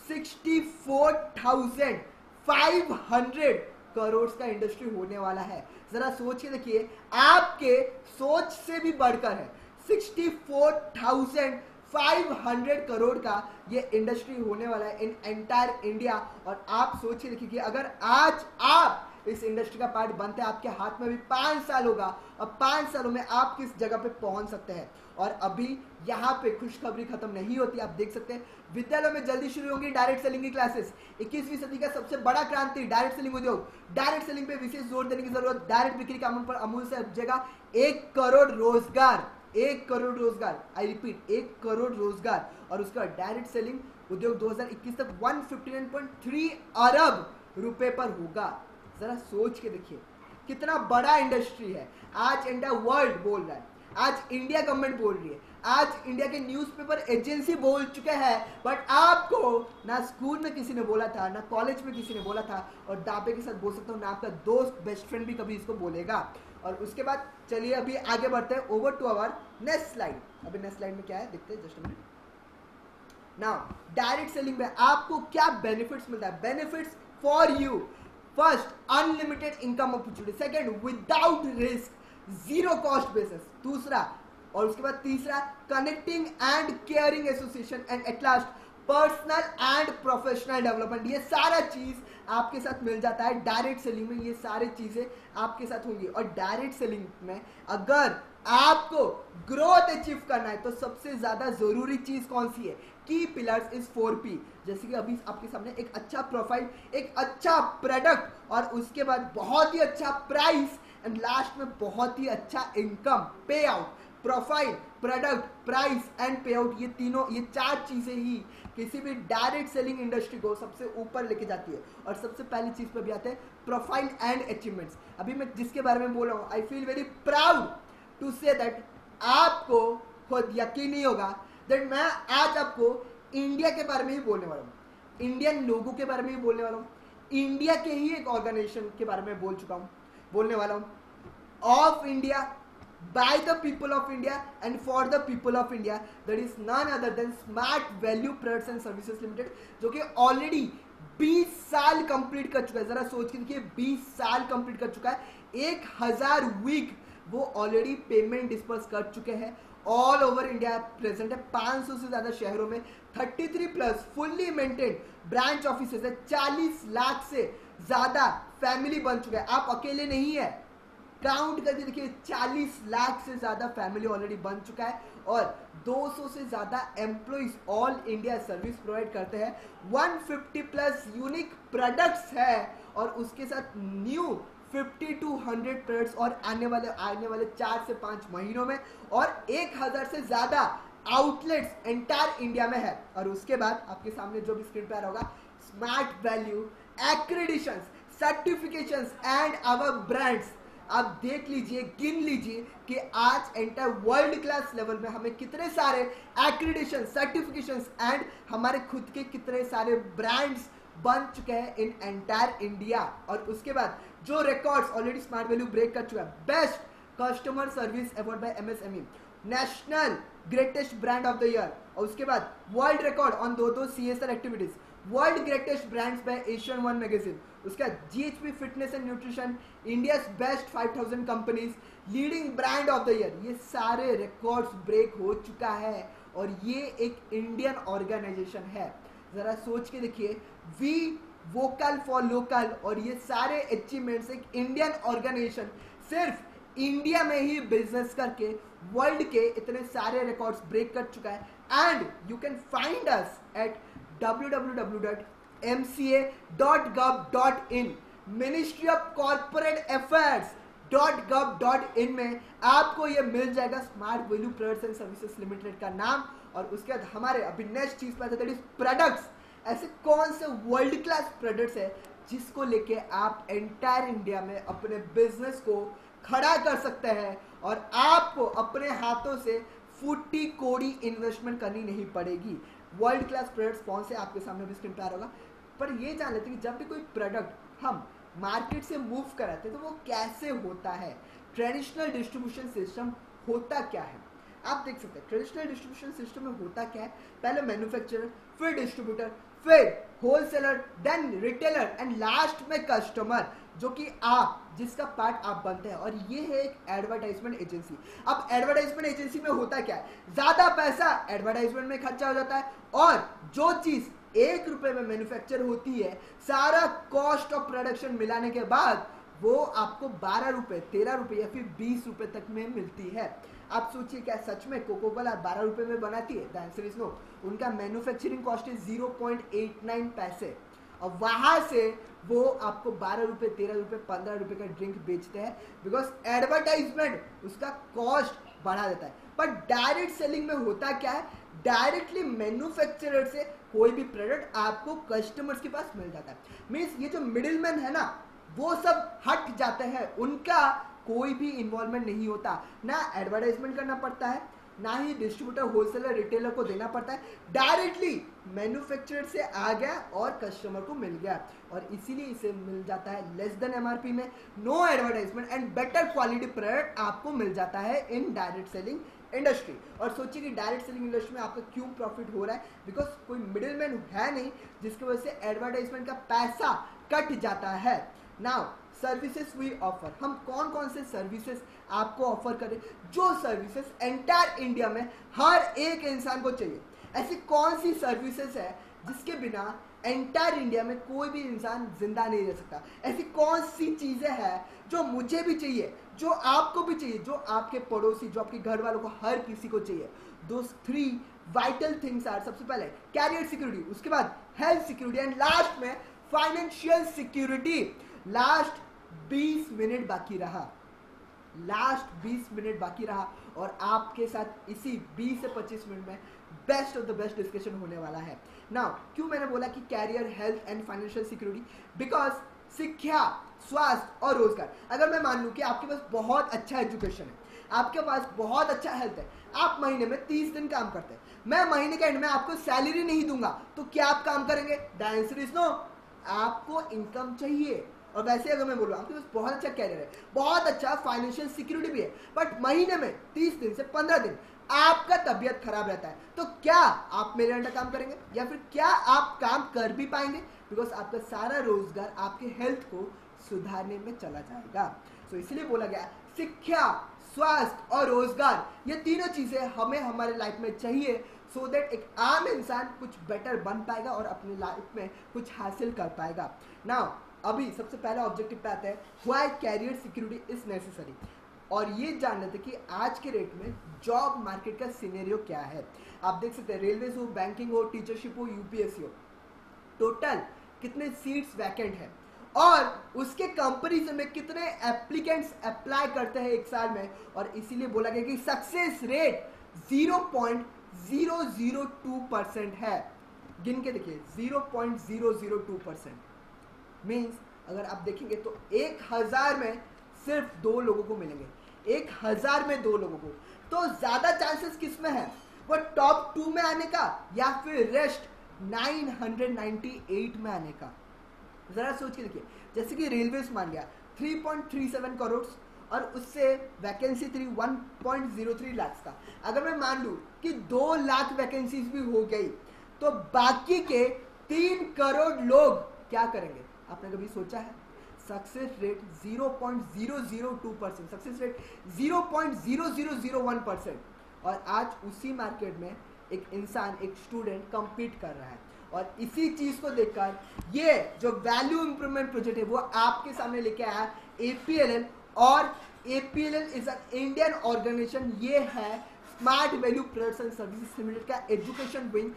64,500 करोड़ का इंडस्ट्री होने वाला है। जरा सोच के देखिए, आपके सोच से भी बढ़कर है। 64,500 करोड़ का ये इंडस्ट्री होने वाला है इन एंटायर इंडिया। और आप सोचिए देखिए कि अगर आज आप इस इंडस्ट्री का पार्ट बनते हैं, आपके हाथ में भी 5 साल होगा और 5 सालों में आप किस जगह पे पहुंच सकते हैं। और अभी यहाँ पे खुशखबरी खत्म नहीं होती, आप देख सकते हैं विद्यालयों में जल्दी शुरू होंगी डायरेक्ट सेलिंग की क्लासेस। 21वीं सदी का सबसे बड़ा क्रांति डायरेक्ट सेलिंग उद्योग, डायरेक्ट सेलिंग पे विशेष जोर देने की जरूरत। डायरेक्ट बिक्री का अमूल पर अमूल से उपजेगा 1 करोड़ रोजगार, 1 करोड़ रोजगार, आई रिपीट 1 करोड़ रोजगार। और उसका डायरेक्ट सेलिंग उद्योग 2021 तक 159.3 अरब रुपए पर होगा। जरा सोच के देखिए कितना बड़ा इंडस्ट्री है। आज इंडिया वर्ल्ड बोल रहा है, आज इंडिया गवर्नमेंट बोल रही है, आज इंडिया के न्यूज़पेपर एजेंसी बोल चुके हैं, बट आपको ना स्कूल में किसी ने बोला था, ना कॉलेज में किसी ने बोला था, और दावे के साथ बोल सकता हूँ ना आपका दोस्त बेस्ट फ्रेंड भी कभी इसको बोलेगा। और उसके बाद चलिए अभी आगे बढ़ते हैं, over to our next slide. अभी नेक्स्ट स्लाइड में क्या है देखते हैं, just a minute. Now direct selling में आपको क्या बेनिफिट्स मिलता है? Benefits for you, first unlimited income opportunity, second without risk, zero cost basis, दूसरा, और उसके बाद तीसरा connecting and caring association, and at last personal and professional development. ये सारा चीज आपके साथ मिल जाता है डायरेक्ट सेलिंग में, ये सारी चीजें आपके साथ होंगी। और डायरेक्ट सेलिंग में अगर आपको ग्रोथ अचीव करना है तो सबसे ज्यादा जरूरी चीज कौन सी है? की पिलर्स इज 4P, जैसे कि अभी आपके सामने एक अच्छा प्रोफाइल, एक अच्छा प्रोडक्ट, और उसके बाद बहुत ही अच्छा प्राइस, एंड लास्ट में बहुत ही अच्छा इनकम पे out. Profile, product, price and पे आउट, ये तीनों, ये 4 चीजें ही किसी भी डायरेक्ट सेलिंग इंडस्ट्री को सबसे ऊपर लेके जाती है। और सबसे पहली चीज पे भी आते हैं प्रोफाइल एंड अचीवमेंट्स। अभी मैं जिसके बारे में बोल रहा हूँ, I feel very proud to say that आपको खुद यकीन नहीं होगा दैट मैं आज आपको इंडिया के बारे में ही बोलने वाला हूँ, इंडियन लोगों के बारे में ही बोलने वाला हूँ, इंडिया के ही एक ऑर्गेनाइजेशन के बारे में बोलने वाला हूँ, of India, by the people of India and for the people of India, that is none other than Smart Value Products and Services Limited, जो कि ऑलरेडी 20 साल कंप्लीट कर चुका है। जरा सोच के देखिए 20 साल कंप्लीट कर चुका है, 1000 वीक वो ऑलरेडी पेमेंट डिस्पर्स कर चुके हैं, ऑल ओवर इंडिया प्रेजेंट है, 500 से ज्यादा शहरों में, 33 plus fully maintain branch offices है, 40 लाख से ज्यादा फैमिली बन चुका है। आप अकेले नहीं है, काउंट करके देखिए 40 लाख से ज्यादा फैमिली ऑलरेडी बन चुका है, और 200 से ज्यादा employees all India service provide करते हैं, 150 प्लस यूनिक प्रोडक्ट्स है, और उसके साथ न्यू 50 to 100 प्रोडक्ट्स और आने वाले 4 से 5 महीनों में, और 1000 से ज्यादा आउटलेट्स एंटायर इंडिया में है। और उसके बाद आपके सामने जो भी स्क्रीन पे आ रहा होगा, smart value accreditations, certifications and our brands. आप देख लीजिए, गिन लीजिए कि आज एंटायर वर्ल्ड क्लास लेवल में हमें कितने सारे एक्रेडिशन, सर्टिफिकेशंस एंड हमारे खुद के कितने सारे ब्रांड्स बन चुके हैं इन एंटायर इंडिया। और उसके बाद जो records already smart value break कर चुका है, best customer service award by MSME, national greatest brand of the year, और उसके बाद वर्ल्ड रिकॉर्ड ऑन दो CSR activities, world greatest brands by Asian one magazine, उसका GHP fitness and nutrition, India's best 5000 companies, leading brand of the year, ये सारे रिकॉर्ड्स ब्रेक हो चुका है। और ये एक इंडियन ऑर्गेनाइजेशन है। जरा सोच के देखिए, वी वोकल फॉर लोकल, और ये सारे अचीवमेंट्स एक इंडियन ऑर्गेनाइजेशन सिर्फ इंडिया में ही बिजनेस करके वर्ल्ड के इतने सारे रिकॉर्ड्स ब्रेक कर चुका है। And you can find us at www.mca.gov.in, ministry of corporate affairs .gov.in में आपको ये मिल जाएगा smart value products and services limited का नाम। और उसके बाद हमारे अभी नेक्स्ट चीज पे दैट इज प्रोडक्ट्स। ऐसे कौन से वर्ल्ड क्लास प्रोडक्ट्स है जिसको लेके आप एंटायर इंडिया में अपने बिजनेस को खड़ा कर सकते हैं, और आपको अपने हाथों से फूटी कोड़ी इन्वेस्टमेंट करनी नहीं पड़ेगी। वर्ल्ड क्लास प्रोडक्ट्स कौन से आपके सामने भी स्क्रीन पे आ रहा होगा। पर ये जान लेते हैं कि जब भी कोई प्रोडक्ट हम मार्केट से मूव कराते हैं तो वो कैसे होता है, ट्रेडिशनल डिस्ट्रीब्यूशन सिस्टम होता क्या है। आप देख सकते हैं ट्रेडिशनल डिस्ट्रीब्यूशन सिस्टम में होता क्या है, पहले मैन्युफैक्चरर, फिर डिस्ट्रीब्यूटर, फिर wholesaler, then retailer, and last में कस्टमर, जो कि आप जिसका पार्ट आप बनते हैं। और ये है एक एडवर्टाइजमेंट एजेंसी। अब एडवर्टाइजमेंट एजेंसी में होता क्या है, ज्यादा पैसा एडवर्टाइजमेंट में खर्चा हो जाता है, और जो चीज 1 रुपए में मैन्युफैक्चर होती है, सारा कॉस्ट ऑफ प्रोडक्शन मिलाने के बाद वो आपको 12 रुपए, 13 रुपए या फिर 20 रुपए तक में मिलती है। आप सोचिए क्या सच में कोको कोला 12 रुपए में बनाती है? The answer is no. उनका मैन्युफैक्चरिंग कॉस्ट है 0.89 पैसे, और वहां से वो आपको 12 रुपए, 13 रुपए, 15 रुपए का ड्रिंक बेचते हैं, बिकॉज एडवर्टाइजमेंट उसका कॉस्ट बढ़ा देता है। पर डायरेक्ट सेलिंग में होता क्या है, डायरेक्टली मैन्युफैक्चरर से कोई भी प्रोडक्ट आपको कस्टमर्स के पास मिल जाता है। मीन्स ये जो मिडिल मैन है ना, वो सब हट जाते हैं, उनका कोई भी इन्वॉल्वमेंट नहीं होता, ना एडवर्टाइजमेंट करना पड़ता है, ना ही डिस्ट्रीब्यूटर, होलसेलर, रिटेलर को देना पड़ता है, डायरेक्टली मैन्युफैक्चरर से आ गया और कस्टमर को मिल गया, और इसीलिए इसे मिल जाता है लेस देन एमआरपी में, no advertisement and better quality product आपको मिल जाता है इन डायरेक्ट सेलिंग इंडस्ट्री। और सोचिए कि डायरेक्ट सेलिंग इंडस्ट्री में आपका क्यों प्रॉफिट हो रहा है, बिकॉज कोई मिडिल मैन है नहीं जिसकी वजह से एडवर्टाइजमेंट का पैसा कट जाता है। नाउ सर्विसेज वी ऑफर, हम कौन कौन से सर्विसेज आपको ऑफर करें, जो सर्विसेज एंटायर इंडिया में हर एक इंसान को चाहिए। ऐसी कौन सी सर्विसेज है जिसके बिना एंटायर इंडिया में कोई भी इंसान जिंदा नहीं रह सकता? ऐसी कौन सी चीजें हैं जो मुझे भी चाहिए, जो आपको भी चाहिए, जो आपके पड़ोसी, जो आपके घर वालों को, हर किसी को चाहिए? दोस 3 वाइटल थिंग्स आर, सबसे पहले कैरियर सिक्योरिटी, उसके बाद हेल्थ सिक्योरिटी, एंड लास्ट में फाइनेंशियल सिक्योरिटी। लास्ट 20 मिनट बाकी रहा, लास्ट 20 मिनट बाकी रहा, और आपके साथ इसी 20 से 25 मिनट में best of the best discussion होने वाला है। नाउ क्यों मैंने बोला कि career, health and financial security? Because शिक्षा, स्वास्थ्य और रोजगार, अगर मैं मान लूं कि आपके पास बहुत अच्छा एजुकेशन है, आपके पास बहुत अच्छा हेल्थ है, आप महीने में 30 दिन काम करते हैं, मैं महीने के एंड में आपको सैलरी नहीं दूंगा, तो क्या आप काम करेंगे? The answer is no. आपको इनकम चाहिए। और वैसे अगर मैं बोलूँ आपके पास बहुत अच्छा कैरियर है, बहुत अच्छा फाइनेंशियल सिक्योरिटी भी है, बट महीने में 30 दिन से 15 दिन आपका तबीयत खराब रहता है, तो क्या आप मेरे अंडर काम करेंगे, या फिर क्या आप काम कर भी पाएंगे? बिकॉज आपका सारा रोजगार आपके हेल्थ को सुधारने में चला जाएगा। तो इसलिए बोला गया शिक्षा, स्वास्थ्य और रोजगार, ये तीनों चीजें हमें हमारे लाइफ में चाहिए, सो दैट एक आम इंसान कुछ बेटर बन पाएगा और अपनी लाइफ में कुछ हासिल कर पाएगा। नाउ अभी सबसे पहला ऑब्जेक्टिव पे आता है, why career security is necessary, और ये जानना था कि आज के रेट में जॉब मार्केट का सिनेरियो क्या है। आप देख सकते हैं रेलवेज हो, बैंकिंग हो, टीचरशिप हो, यूपीएससी हो, टोटल कितने सीट्स वैकेंट है, और उसके कंपैरिजन में कितने एप्लीकेंट्स अप्लाई करते हैं एक साल में, और इसीलिए बोला गया कि सक्सेस रेट 0.002% है। गिन के देखिए 0.002%, मीन्स अगर आप देखेंगे तो 1000 में सिर्फ 2 लोगों को मिलेंगे, 1000 में 2 लोगों को, तो ज्यादा चांसेस किस में है, वो टॉप 2 में आने का या फिर रेस्ट 998 में आने का? जरा सोच के देखिए, जैसे कि रेलवेज मान लिया 3.37 करोड़ और उससे वैकेंसी 1.03 लाख का, अगर मैं मान लूं कि 2 लाख वैकेंसीज भी हो गई, तो बाकी के 3 करोड़ लोग क्या करेंगे? आपने कभी सोचा है? सक्सेस रेट 0.002%, सक्सेस रेट 0.0001%, और आज उसी मार्केट में एक इंसान, एक स्टूडेंट कम्पीट कर रहा है, और इसी चीज को देखकर ये जो वैल्यू इंप्रूवमेंट प्रोजेक्ट है वो आपके सामने लेके आया APLL, और APLL is an Indian organization, ये है smart value products and services limited का एजुकेशन विंग,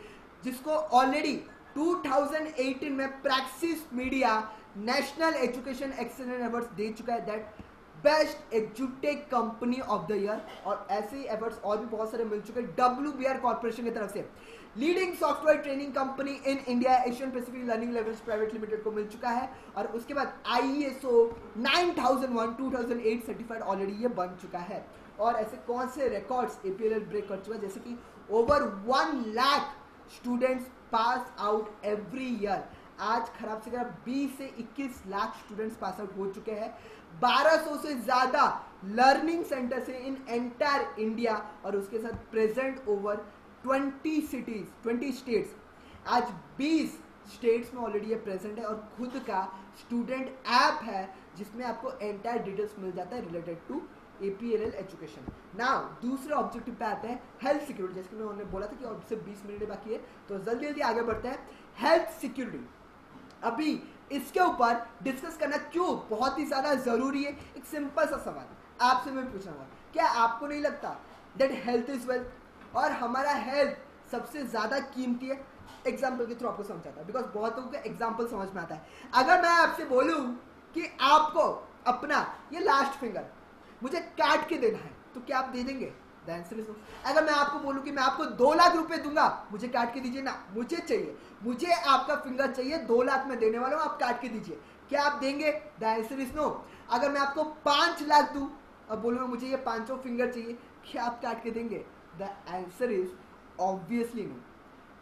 जिसको ऑलरेडी 2018 में Praxis media national education excellence awards दे चुका है, दैट बेस्ट एजुटेक कंपनी ऑफ द ईयर, और ऐसे ही अवार्ड्स और भी बहुत सारे मिल चुके हैं WBR कॉर्पोरेशन की तरफ से। Leading software training company in India Asian Pacific learning levels private limited को मिल चुका है, और उसके बाद ISO 9001 2008 सर्टिफाइड ऑलरेडी ये बन चुका है। और ऐसे कौन से रिकॉर्ड्स APLL ब्रेक कर चुका है, जैसे कि over 1 lakh students pass out every year. आज खराब से खराब 20 से 21 लाख स्टूडेंट्स पास आउट हो चुके हैं, 1200 से ज्यादा लर्निंग सेंटर से इन एंटायर इंडिया, और उसके साथ प्रेजेंट ओवर 20 सिटीज, 20 स्टेट्स। आज 20 स्टेट्स में ऑलरेडी ये प्रेजेंट है, और खुद का स्टूडेंट ऐप है जिसमें आपको एंटायर डिटेल्स मिल जाता है related to APLL education. Now दूसरे ऑब्जेक्टिव पे आते हैं हेल्थ सिक्योरिटी, जैसे कि मैंने बोला था कि और सिर्फ 20 मिनट बाकी है, तो जल्दी जल्दी आगे बढ़ते हैं। हेल्थ सिक्योरिटी, अभी इसके ऊपर डिस्कस करना क्यों बहुत ही ज्यादा जरूरी है। एक सिंपल सा सवाल आपसे मैं पूछना हुआ, क्या आपको नहीं लगता दैट हेल्थ इज वेल्थ, और हमारा हेल्थ सबसे ज्यादा कीमती है? एग्जाम्पल के थ्रू आपको समझाता है, बिकॉज बहुत लोगों को एग्जाम्पल समझ में आता है। अगर मैं आपसे बोलूं कि आपको अपना ये लास्ट फिंगर मुझे काट के देना है, तो क्या आप दे देंगे? The answer is no. अगर मैं आपको बोलूं कि मैं आपको 2 लाख रुपए दूंगा, मुझे काट के दीजिए ना, मुझे चाहिए, मुझे आपका फिंगर चाहिए, 2 लाख में देने वाला हूं, आप काट के दीजिए, क्या आप देंगे? The answer is no. अगर मैं आपको 5 लाख दूं और बोलूंगा मुझे ये 5 फिंगर चाहिए, क्या आप काट के देंगे? The answer is obviously no.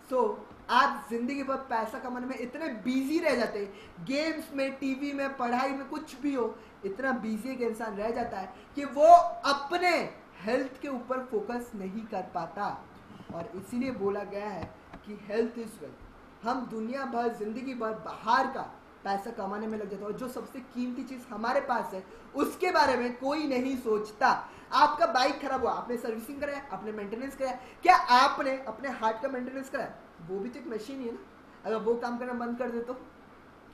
So आप जिंदगी भर पैसा कमाने में इतने बिजी रह जाते हैं, गेम्स में, टीवी में, पढ़ाई में, कुछ भी हो, इतना बिजी एक इंसान रह जाता है कि वो अपने हेल्थ के ऊपर फोकस नहीं कर पाता। और इसीलिए बोला गया है कि हेल्थ इज वेल्थ। हम दुनिया भर, जिंदगी भर बाहर का पैसा कमाने में लग जाता है, और जो सबसे कीमती चीज हमारे पास है उसके बारे में कोई नहीं सोचता। आपका बाइक खराब हुआ, आपने सर्विसिंग कराया, आपने मेंटेनेंस कराया, क्या आपने अपने हार्ट का मेंटेनेंस कराया? वो भी तो एक मशीन ही है ना। अगर वो काम करना बंद कर दे तो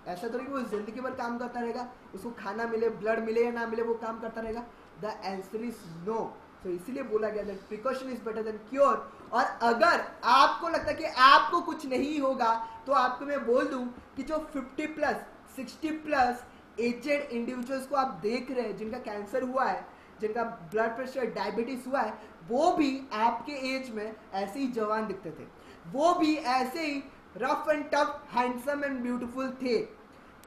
ऐसा तो नहीं कि वो जिंदगी भर काम करता रहेगा, उसको खाना मिले, ब्लड मिले या ना मिले, वो काम करता रहेगा। The answer is no. तो इसीलिए बोला गया that precaution is better than cure. और अगर आपको लगता है कि आपको कुछ नहीं होगा, तो आपको मैं बोल दूं कि जो 50+, 60+ एजेड इंडिविजुअल्स को आप देख रहे हैं, जिनका कैंसर हुआ है, जिनका ब्लड प्रेशर, डायबिटीज हुआ है, वो भी आपके एज में ऐसे ही जवान दिखते थे, वो भी ऐसे ही rough and tough, handsome and beautiful थे।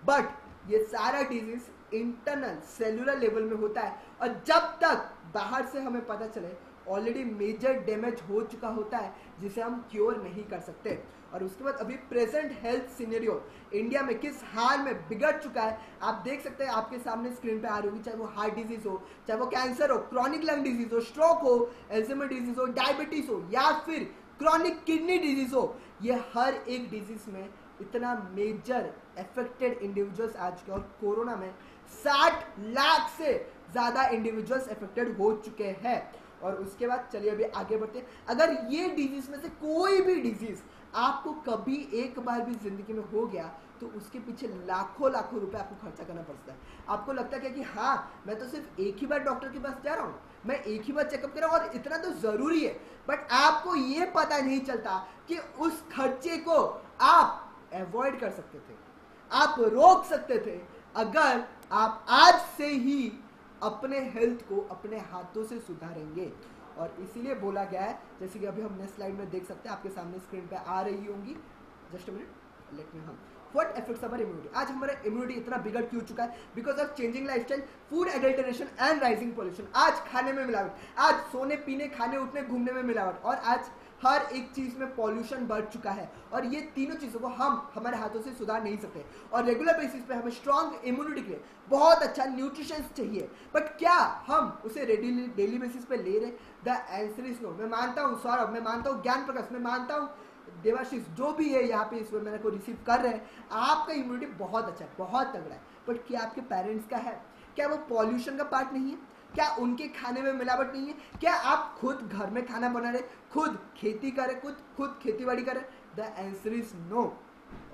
बट ये सारा डिजीज इंटरनल सेलुलर लेवल में होता है, और जब तक बाहर से हमें पता चले ऑलरेडी मेजर डैमेज हो चुका होता है, जिसे हम क्योर नहीं कर सकते। और उसके बाद अभी प्रेजेंट हेल्थ सिनेरियो इंडिया में किस हाल में बिगड़ चुका है आप देख सकते हैं, आपके सामने स्क्रीन पे आ रही होगी। चाहे वो हार्ट डिजीज हो, चाहे वो कैंसर हो, क्रॉनिक लंग डिजीज हो, स्ट्रोक हो, एल्जाइमर डिजीज हो, डायबिटीज हो, या फिर क्रॉनिक किडनी डिजीज हो, ये हर एक डिजीज में इतना मेजर अफेक्टेड इंडिविजुअल्स आ चुके हैं। और कोरोना में 60 लाख से ज्यादा इंडिविजुअल्स अफेक्टेड हो चुके हैं। और उसके बाद चलिए अभी आगे बढ़ते हैं। अगर ये डिजीज में से कोई भी डिजीज आपको कभी एक बार भी जिंदगी में हो गया, तो उसके पीछे लाखों लाखों रुपए आपको खर्चा करना पड़ता है। आपको लगता है कि हाँ, मैं तो सिर्फ एक ही बार डॉक्टर के पास जा रहा हूँ, मैं एक ही बार चेकअप कर रहा हूँ, और इतना तो जरूरी है। बट आपको ये पता नहीं चलता कि उस खर्चे को आप अवॉइड कर सकते थे, आप रोक सकते थे, अगर आप आज से ही अपने हेल्थ को अपने हाथों से सुधारेंगे। और इसीलिए बोला गया है, जैसे कि अभी हम नेक्स्ट स्लाइड में देख सकते हैं, आपके सामने स्क्रीन पे आ रही होंगी, जस्ट अ मिनट, लेट मी हम व्हाट अफेक्ट्स अवर इम्यूनिटी। आज हमारा इम्यूनिटी इतना बिगड़ क्यों चुका है? Because of changing lifestyle, food adulteration and rising pollution. आज खाने में मिलावट, आज सोने पीने, खाने उठने, घूमने में मिलावट, और आज हर एक चीज में पॉल्यूशन बढ़ चुका है। और ये तीनों चीजों को हम हमारे हाथों से सुधार नहीं सकते। और रेगुलर बेसिस पे हमें स्ट्रॉन्ग इम्यूनिटी के लिए बहुत अच्छा न्यूट्रिशन चाहिए, बट क्या हम उसे डेली बेसिस पे ले रहे? The answer is no. मैं मानता हूँ सौरभ, मैं मानता हूँ ज्ञान प्रकाश, मैं मानता हूँ देवाशीष, जो भी है यहाँ पे इस वेबिनार को रिसीव कर रहे हैं, आपका इम्यूनिटी बहुत अच्छा है, बहुत तगड़ा है। बट क्या आपके पेरेंट्स का है? क्या वो पॉल्यूशन का पार्ट नहीं है? क्या उनके खाने में मिलावट नहीं है? क्या आप खुद घर में खाना बना रहे, खुद खेती करें, खुद खेतीबाड़ी करें? The answer is no.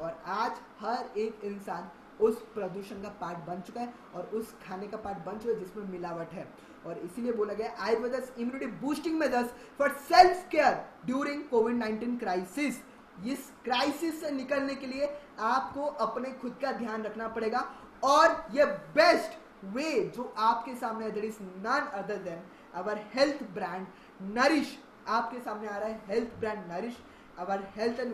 और आज हर एक इंसान उस प्रदूषण का पार्ट बन चुका है, और उस खाने का पार्ट बन चुका है जिसमें मिलावट है। और इसीलिए बोला गया Ayurveda immunity boosting measures for self care during covid crisis. इस क्राइसिस से निकलने के लिए आपको अपने खुद का ध्यान रखना पड़ेगा, और ये बेस्ट वे जो आपके सामने है, that is none other than our health brand Nourish. आपके सामने आ रहा है health brand Nourish. Our health and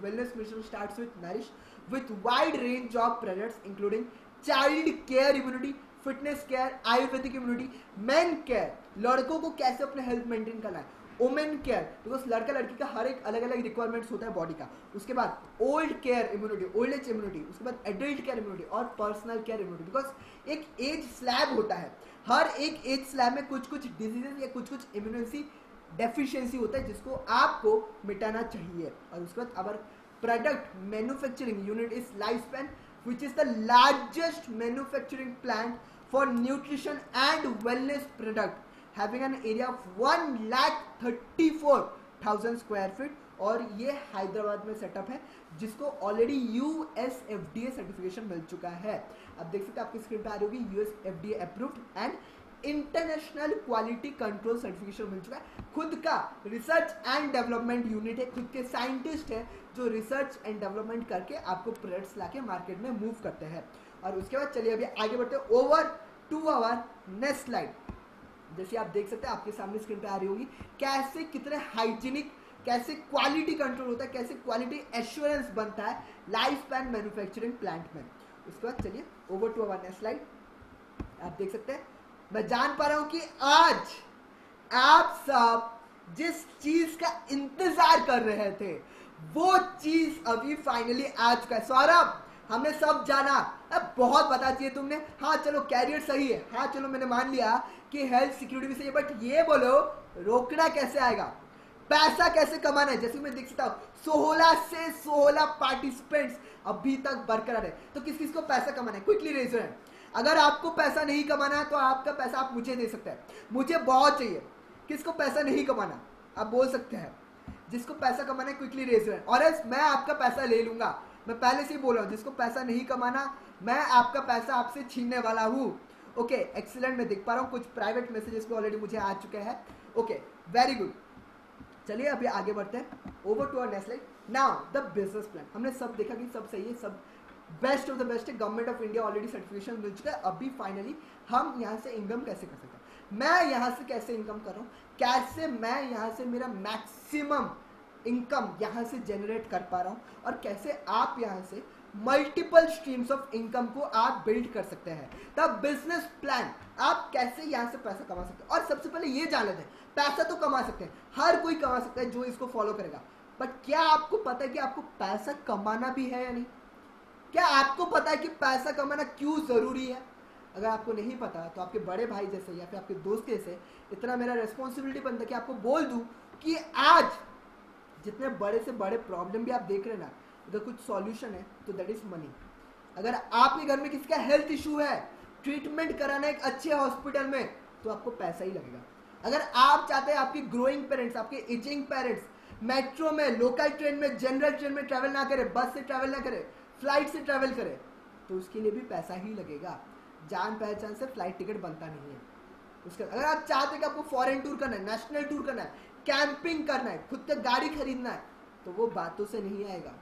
wellness mission starts with Nourish with wide range of products including child care immunity, fitness care, Ayurvedic immunity, main care, लड़कों को कैसे अपने हेल्थ मेंटेन करना है, वुमेन केयर, बिकॉज लड़का लड़की का हर एक अलग अलग रिक्वायरमेंट्स होता है बॉडी का। उसके बाद old care immunity, old age immunity, उसके बाद एडल्ट केयर इम्यूनिटी और पर्सनल केयर इम्यूनिटी। बिकॉज एक एज स्लैब होता है, हर एक एज स्लैब में कुछ कुछ डिजीजेस या कुछ कुछ इम्यूनिटी डेफिशिएंसी होता है जिसको आपको मिटाना चाहिए। और उसके बाद अवर product manufacturing unit is lifespan, which is the largest manufacturing plant for nutrition and wellness product, having an area of 1,34,000 square feet, और ये हैदराबाद में सेटअप है, जिसको ऑलरेडी USFDA सर्टिफिकेशन मिल चुका है। अब देख सकते हैं आपकी स्क्रीन पे आ रही होगी, USFDA approved and international quality control certification मिल चुका है। खुद का रिसर्च एंड डेवलपमेंट यूनिट है, खुद के साइंटिस्ट है जो रिसर्च एंड डेवलपमेंट करके आपको प्रोडक्ट्स लाके मार्केट में मूव करते हैं। और उसके बाद चलिए अभी आगे बढ़ते हैं over to our next slide. जैसे आप देख सकते हैं आपके सामने स्क्रीन पे आ रही होगी, कैसे कितने हाइजीनिक, कैसे क्वालिटी कंट्रोल होता है, कैसे क्वालिटी एश्योरेंस बनता है लाइफ स्पैन मैन्युफैक्चरिंग प्लांट में। उसके बाद चलिए over to our next slide. आप देख सकते हैं, मैं जान पा रहा हूं कि आज आप सब जिस चीज का इंतजार कर रहे थे वो चीज अभी फाइनली आ चुका है। सौरभ, हमने सब जाना, अब बहुत बता चाहिए तुमने, हाँ चलो कैरियर सही है, हाँ चलो मैंने मान लिया कि हेल्थ सिक्योरिटी भी सही है, बट ये बोलो रोकना कैसे आएगा, पैसा कैसे कमाना है। जैसे मैं देख सकता हूँ 16 से 16 पार्टिसिपेंट्स अभी तक बरकरार है। तो किस किस को पैसा कमाना है, क्विकली रेज योर हैंड। अगर आपको पैसा नहीं कमाना है तो आपका पैसा आप मुझे दे सकते हैं, मुझे बहुत चाहिए। किसको पैसा नहीं कमाना आप बोल सकते हैं, जिसको पैसा कमाना है क्विकली रेज योर हैंड, और एल्स मैं आपका पैसा ले लूंगा। मैं पहले से ही बोल रहा हूँ, जिसको पैसा नहीं कमाना मैं आपका पैसा आपसे छीनने वाला हूँ। ओके एक्सीलेंट, मैं देख पा रहा हूँ कुछ प्राइवेट मैसेजेस भी ऑलरेडी मुझे आ चुके हैं। ओके वेरी गुड, चलिए अभी आगे बढ़ते हैं over to our next slide. Now the business plan. हमने सब देखा कि सब सही है, सब बेस्ट ऑफ द बेस्ट है, government of India already certification मिल चुका है। अभी फाइनली हम यहाँ से इनकम कैसे कर सकते हैं, मैं यहाँ से कैसे इनकम कर रहा हूँ, कैसे मैं यहाँ से मेरा मैक्सिमम इनकम यहाँ से जनरेट कर पा रहा हूँ, और कैसे आप यहाँ से मल्टीपल स्ट्रीम्स ऑफ इनकम को आप बिल्ड कर सकते हैं। द बिजनेस प्लान, आप कैसे यहाँ से पैसा कमा सकते हैं। और सबसे पहले ये जान लेते हैं, पैसा तो कमा सकते हैं, हर कोई कमा सकता है जो इसको फॉलो करेगा, बट क्या आपको पता है कि आपको पैसा कमाना भी है या नहीं? क्या आपको पता है कि पैसा कमाना क्यों जरूरी है? अगर आपको नहीं पता तो आपके बड़े भाई जैसे या फिर आपके दोस्त जैसे इतना मेरा रेस्पॉन्सिबिलिटी बनता है कि आपको बोल दूं कि आज जितने बड़े से बड़े प्रॉब्लम भी आप देख रहे हैं ना, अगर कुछ सॉल्यूशन है तो दैट इज मनी। अगर आपके घर में किसी का हेल्थ इशू है, ट्रीटमेंट कराना एक अच्छे हॉस्पिटल में, तो आपको पैसा ही लगेगा। अगर आप चाहते हैं आपकी ग्रोइंग पेरेंट्स, आपके एजिंग पेरेंट्स मेट्रो में, लोकल ट्रेन में, जनरल ट्रेन में ट्रैवल ना करे, बस से ट्रैवल ना करे, फ्लाइट से ट्रैवल करे, तो उसके लिए भी पैसा ही लगेगा। जान पहचान से फ्लाइट टिकट बनता नहीं है। उसके अगर आप चाहते हैं कि आपको फॉरेन टूर करना है, नेशनल टूर करना है, कैंपिंग करना है, खुद का गाड़ी खरीदना है, तो वो बातों से नहीं आएगा,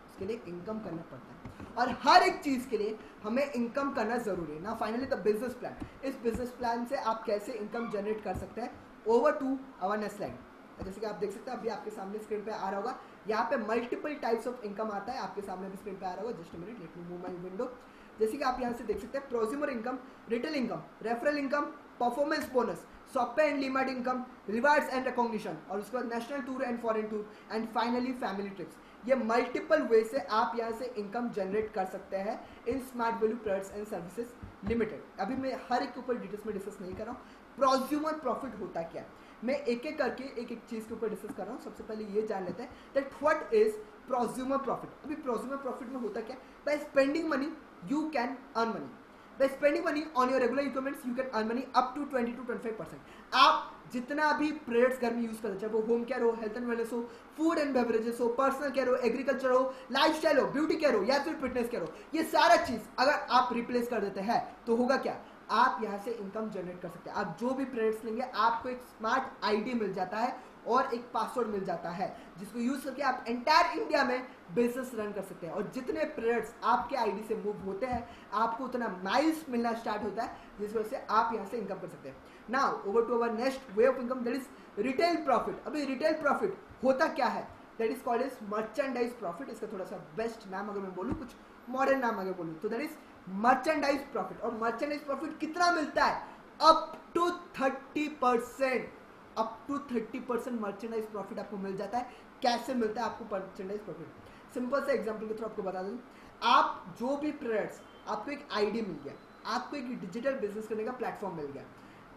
उसके लिए इनकम करना पड़ता है। और हर एक चीज के लिए हमें इनकम करना जरूरी है ना। फाइनली द बिजनेस प्लान, इस बिजनेस प्लान से आप कैसे इनकम जनरेट कर सकते हैं। Over to our next slide. जैसे कि आप देख सकते हैं अभी आपके सामने स्क्रीन पे आ रहा होगा, यहाँ पे मल्टीपल टाइप्स ऑफ इनकम आता है, आपके सामने भी स्क्रीन पे आ रहा होगा। Just a minute, let me move my window. जैसे कि आप यहाँ से देख सकते हैं, prosumer income, retail income, referral income, performance bonus, software and limit income, rewards and recognition, और उसके बाद national tour and foreign tour, and finally family trips. ये मल्टीपल वे से आप यहाँ से इनकम जनरेट कर सकते हैं in smart value products and services limited. अभी मैं हर एक के ऊपर डिटेल्स में डिस्कस नहीं कर रहा हूँ। प्रोज्यूमर प्रॉफिट होता क्या है, मैं एक एक करके एक एक चीज के ऊपर डिस्कस कर रहा हूँ। सबसे पहले ये जान लेते हैं that what is prosumer profit. अभी प्रोज्यूमर प्रॉफिट में होता क्या, by spending money you can earn money, by spending money on your regular equipments you can earn money up to 20 to 25%। आप जितना भी प्रोडक्ट्स घर में यूज करते हैं, चाहे वो होम केयर हो, हेल्थ एंड वेलनेस हो, फूड एंड बेवरेजेस हो, पर्सनल केयर हो, एग्रीकल्चर हो, लाइफस्टाइल हो, ब्यूटी केयर हो, या फिर फिटनेस केयर हो, ये सारा चीज अगर आप रिप्लेस कर देते हैं तो होगा क्या, आप यहाँ से इनकम जनरेट कर सकते हैं। आप जो भी प्रोडक्ट्स लेंगे आपको एक स्मार्ट आईडी मिल जाता है और एक पासवर्ड मिल जाता है, जिसको यूज करके आप एंटायर इंडिया में बिजनेस रन कर सकते हैं। और जितने प्रोडक्ट्स आपके आईडी से मूव होते हैं आपको उतना माइल्स मिलना स्टार्ट होता है, जिस वजह से आप यहाँ से इनकम कर सकते हैं। Now over to our next way of income, that is retail profit. अभी रिटेल प्रॉफिट होता क्या है, that is called as merchandise profit. इसका थोड़ा सा बेस्ट नाम अगर मैं बोलूँ, कुछ मॉडर्न नाम अगर बोलूँ, तो दैट इज मर्चेंडाइज प्रॉफिट। और मर्चेंडाइज प्रॉफिट कितना मिलता है, up to 30%, up to 30% merchandise profit आपको मिल जाता है। कैसे मिलता है आपको मर्चेंडाइज प्रॉफिट, सिंपल से एग्जांपल के थ्रू आपको बता दूं। आप जो भी प्रोडक्ट्स, आपको एक आईडी मिल गया, आपको एक डिजिटल बिजनेस करने का प्लेटफॉर्म मिल गया,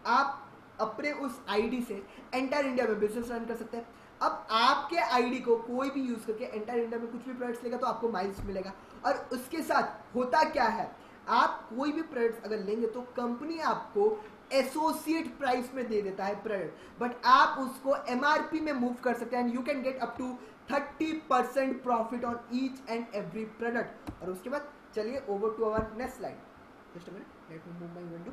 आप अपने उस आईडी से एंटायर इंडिया में बिजनेस रन कर सकते हैं। अब आपके आईडी को कोई भी यूज करके एंटायर इंडिया में कुछ भी प्रोडक्ट्स लेगा तो आपको माइल्स मिलेगा। और उसके साथ होता क्या है, आप कोई भी प्रोडक्ट्स अगर लेंगे तो कंपनी आपको एसोसिएट प्राइस में दे देता है प्रोडक्ट, बट आप उसको एमआरपी में मूव कर सकते हैं and you can get up to 30% profit on each and every product. और उसके बाद चलिए over to our next slide. Just a minute, let me move my window.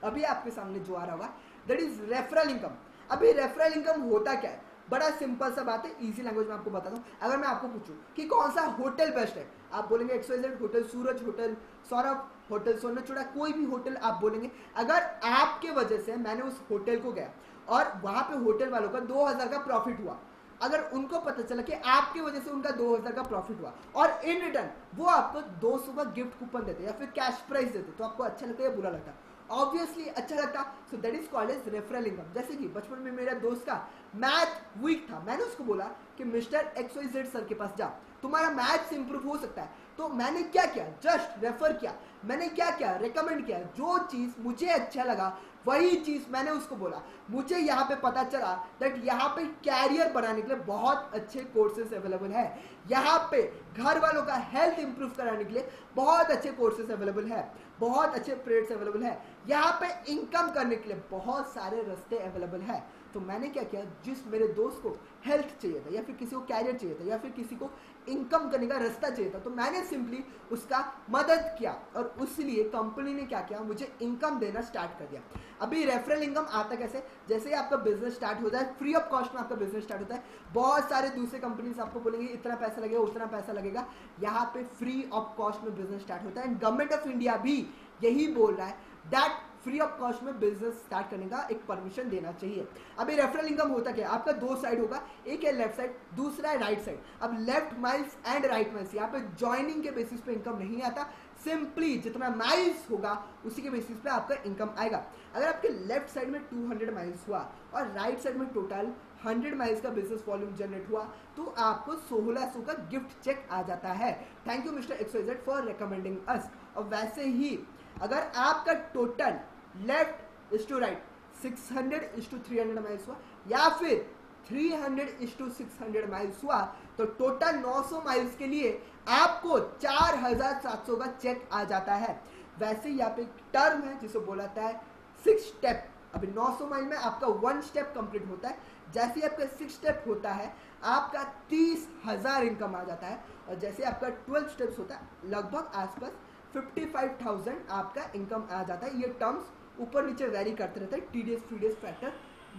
अभी आपके सामने जो आ रहा होगा दैट इज रेफरल इनकम। अभी रेफरल इनकम होता क्या है, बड़ा सिंपल सा बात है, इजी लैंग्वेज में आपको बताता हूँ। अगर मैं आपको पूछूं कि कौन सा होटल बेस्ट है, आप बोलेंगे XYZ होटल, सूरज होटल, सौरभ होटल, सोनाचूड़ा, कोई भी होटल आप बोलेंगे। अगर आपके वजह से मैंने उस होटल को गया और वहां पे होटल वालों का 2000 का प्रॉफिट हुआ, अगर उनको पता चला कि आपके वजह से उनका 2000 का प्रॉफिट हुआ और इन रिटर्न वो आपको 200 का गिफ्ट कूपन देते या फिर कैश प्राइस देते, तो आपको अच्छा लगता है या बुरा लगता है? ऑब्वियसली अच्छा लगता। So that is called as referral income. जैसे कि बचपन में मेरा दोस्त का मैथ वीक था, मैंने उसको बोला कि मिस्टर XYZ सर के पास जा, तुम्हारा मैथ्स इंप्रूव हो सकता है। तो मैंने क्या किया, जस्ट रेफर किया। मैंने क्या किया, रेकमेंड किया। जो चीज मुझे अच्छा लगा वही चीज मैंने उसको बोला। मुझे यहाँ पे पता चला दैट यहाँ पे कैरियर बनाने के लिए बहुत अच्छे कोर्सेज अवेलेबल है, यहाँ पे घर वालों का हेल्थ इंप्रूव कराने के लिए बहुत अच्छे कोर्सेज अवेलेबल है, बहुत अच्छे पीरियड्स अवेलेबल है, यहाँ पे इनकम करने के लिए बहुत सारे रास्ते अवेलेबल है। तो मैंने क्या किया, जिस मेरे दोस्त को हेल्थ चाहिए था या फिर किसी को कैरियर चाहिए था या फिर किसी को इनकम करने का रास्ता चाहिए था, तो मैंने सिंपली उसका मदद किया और उसलिए कंपनी ने क्या किया, मुझे इनकम देना स्टार्ट कर दिया। अभी रेफरल इनकम आता कैसे, जैसे ही आपका बिजनेस स्टार्ट होता है, फ्री ऑफ कॉस्ट में आपका बिजनेस स्टार्ट होता है, बहुत सारे दूसरे कंपनीज आपको बोलेंगे इतना पैसा लगेगा उतना पैसा लगेगा, यहाँ पे फ्री ऑफ कॉस्ट में बिजनेस स्टार्ट होता है। एंड गवर्नमेंट ऑफ इंडिया भी यही बोल रहा है दैट फ्री ऑफ कॉस्ट में बिजनेस स्टार्ट करने का एक परमिशन देना चाहिए। अभी रेफरल इनकम होता क्या, आपका दो साइड होगा, एक है लेफ्ट साइड, दूसरा है राइट साइड। अब left miles and right miles, यहाँ पे ज्वाइनिंग के बेसिस पे इनकम नहीं आता, सिंपली जितना माइल्स होगा उसी के बेसिस पे आपका इनकम आएगा। अगर आपके लेफ्ट साइड में 200 माइल्स हुआ और राइट साइड में टोटल 100 माइल्स का बिजनेस वॉल्यूम जनरेट हुआ, तो आपको 1600 का गिफ्ट चेक आ जाता है। Thank you mister XYZ for recommending us. और वैसे ही अगर आपका total left is to right 600:300 miles हुआ या फिर 300:600 माइल्स हुआ, तो टोटल 900 माइल्स के लिए आपको 4700 का चेक आ जाता है। वैसे यहाँ पे एक टर्म है जिसे बोला जाता है 6 स्टेप। अभी 900 माइल में आपका 1 स्टेप कंप्लीट होता है, जैसे ही आपका 6 स्टेप होता है आपका 30,000 इनकम आ जाता है, और जैसे आपका 12 स्टेप्स होता है लगभग आसपास 55,000 आपका इनकम आ जाता है। ये टर्म्स ऊपर नीचे वेरी करते रहते हैं, TDS FDS फैक्टर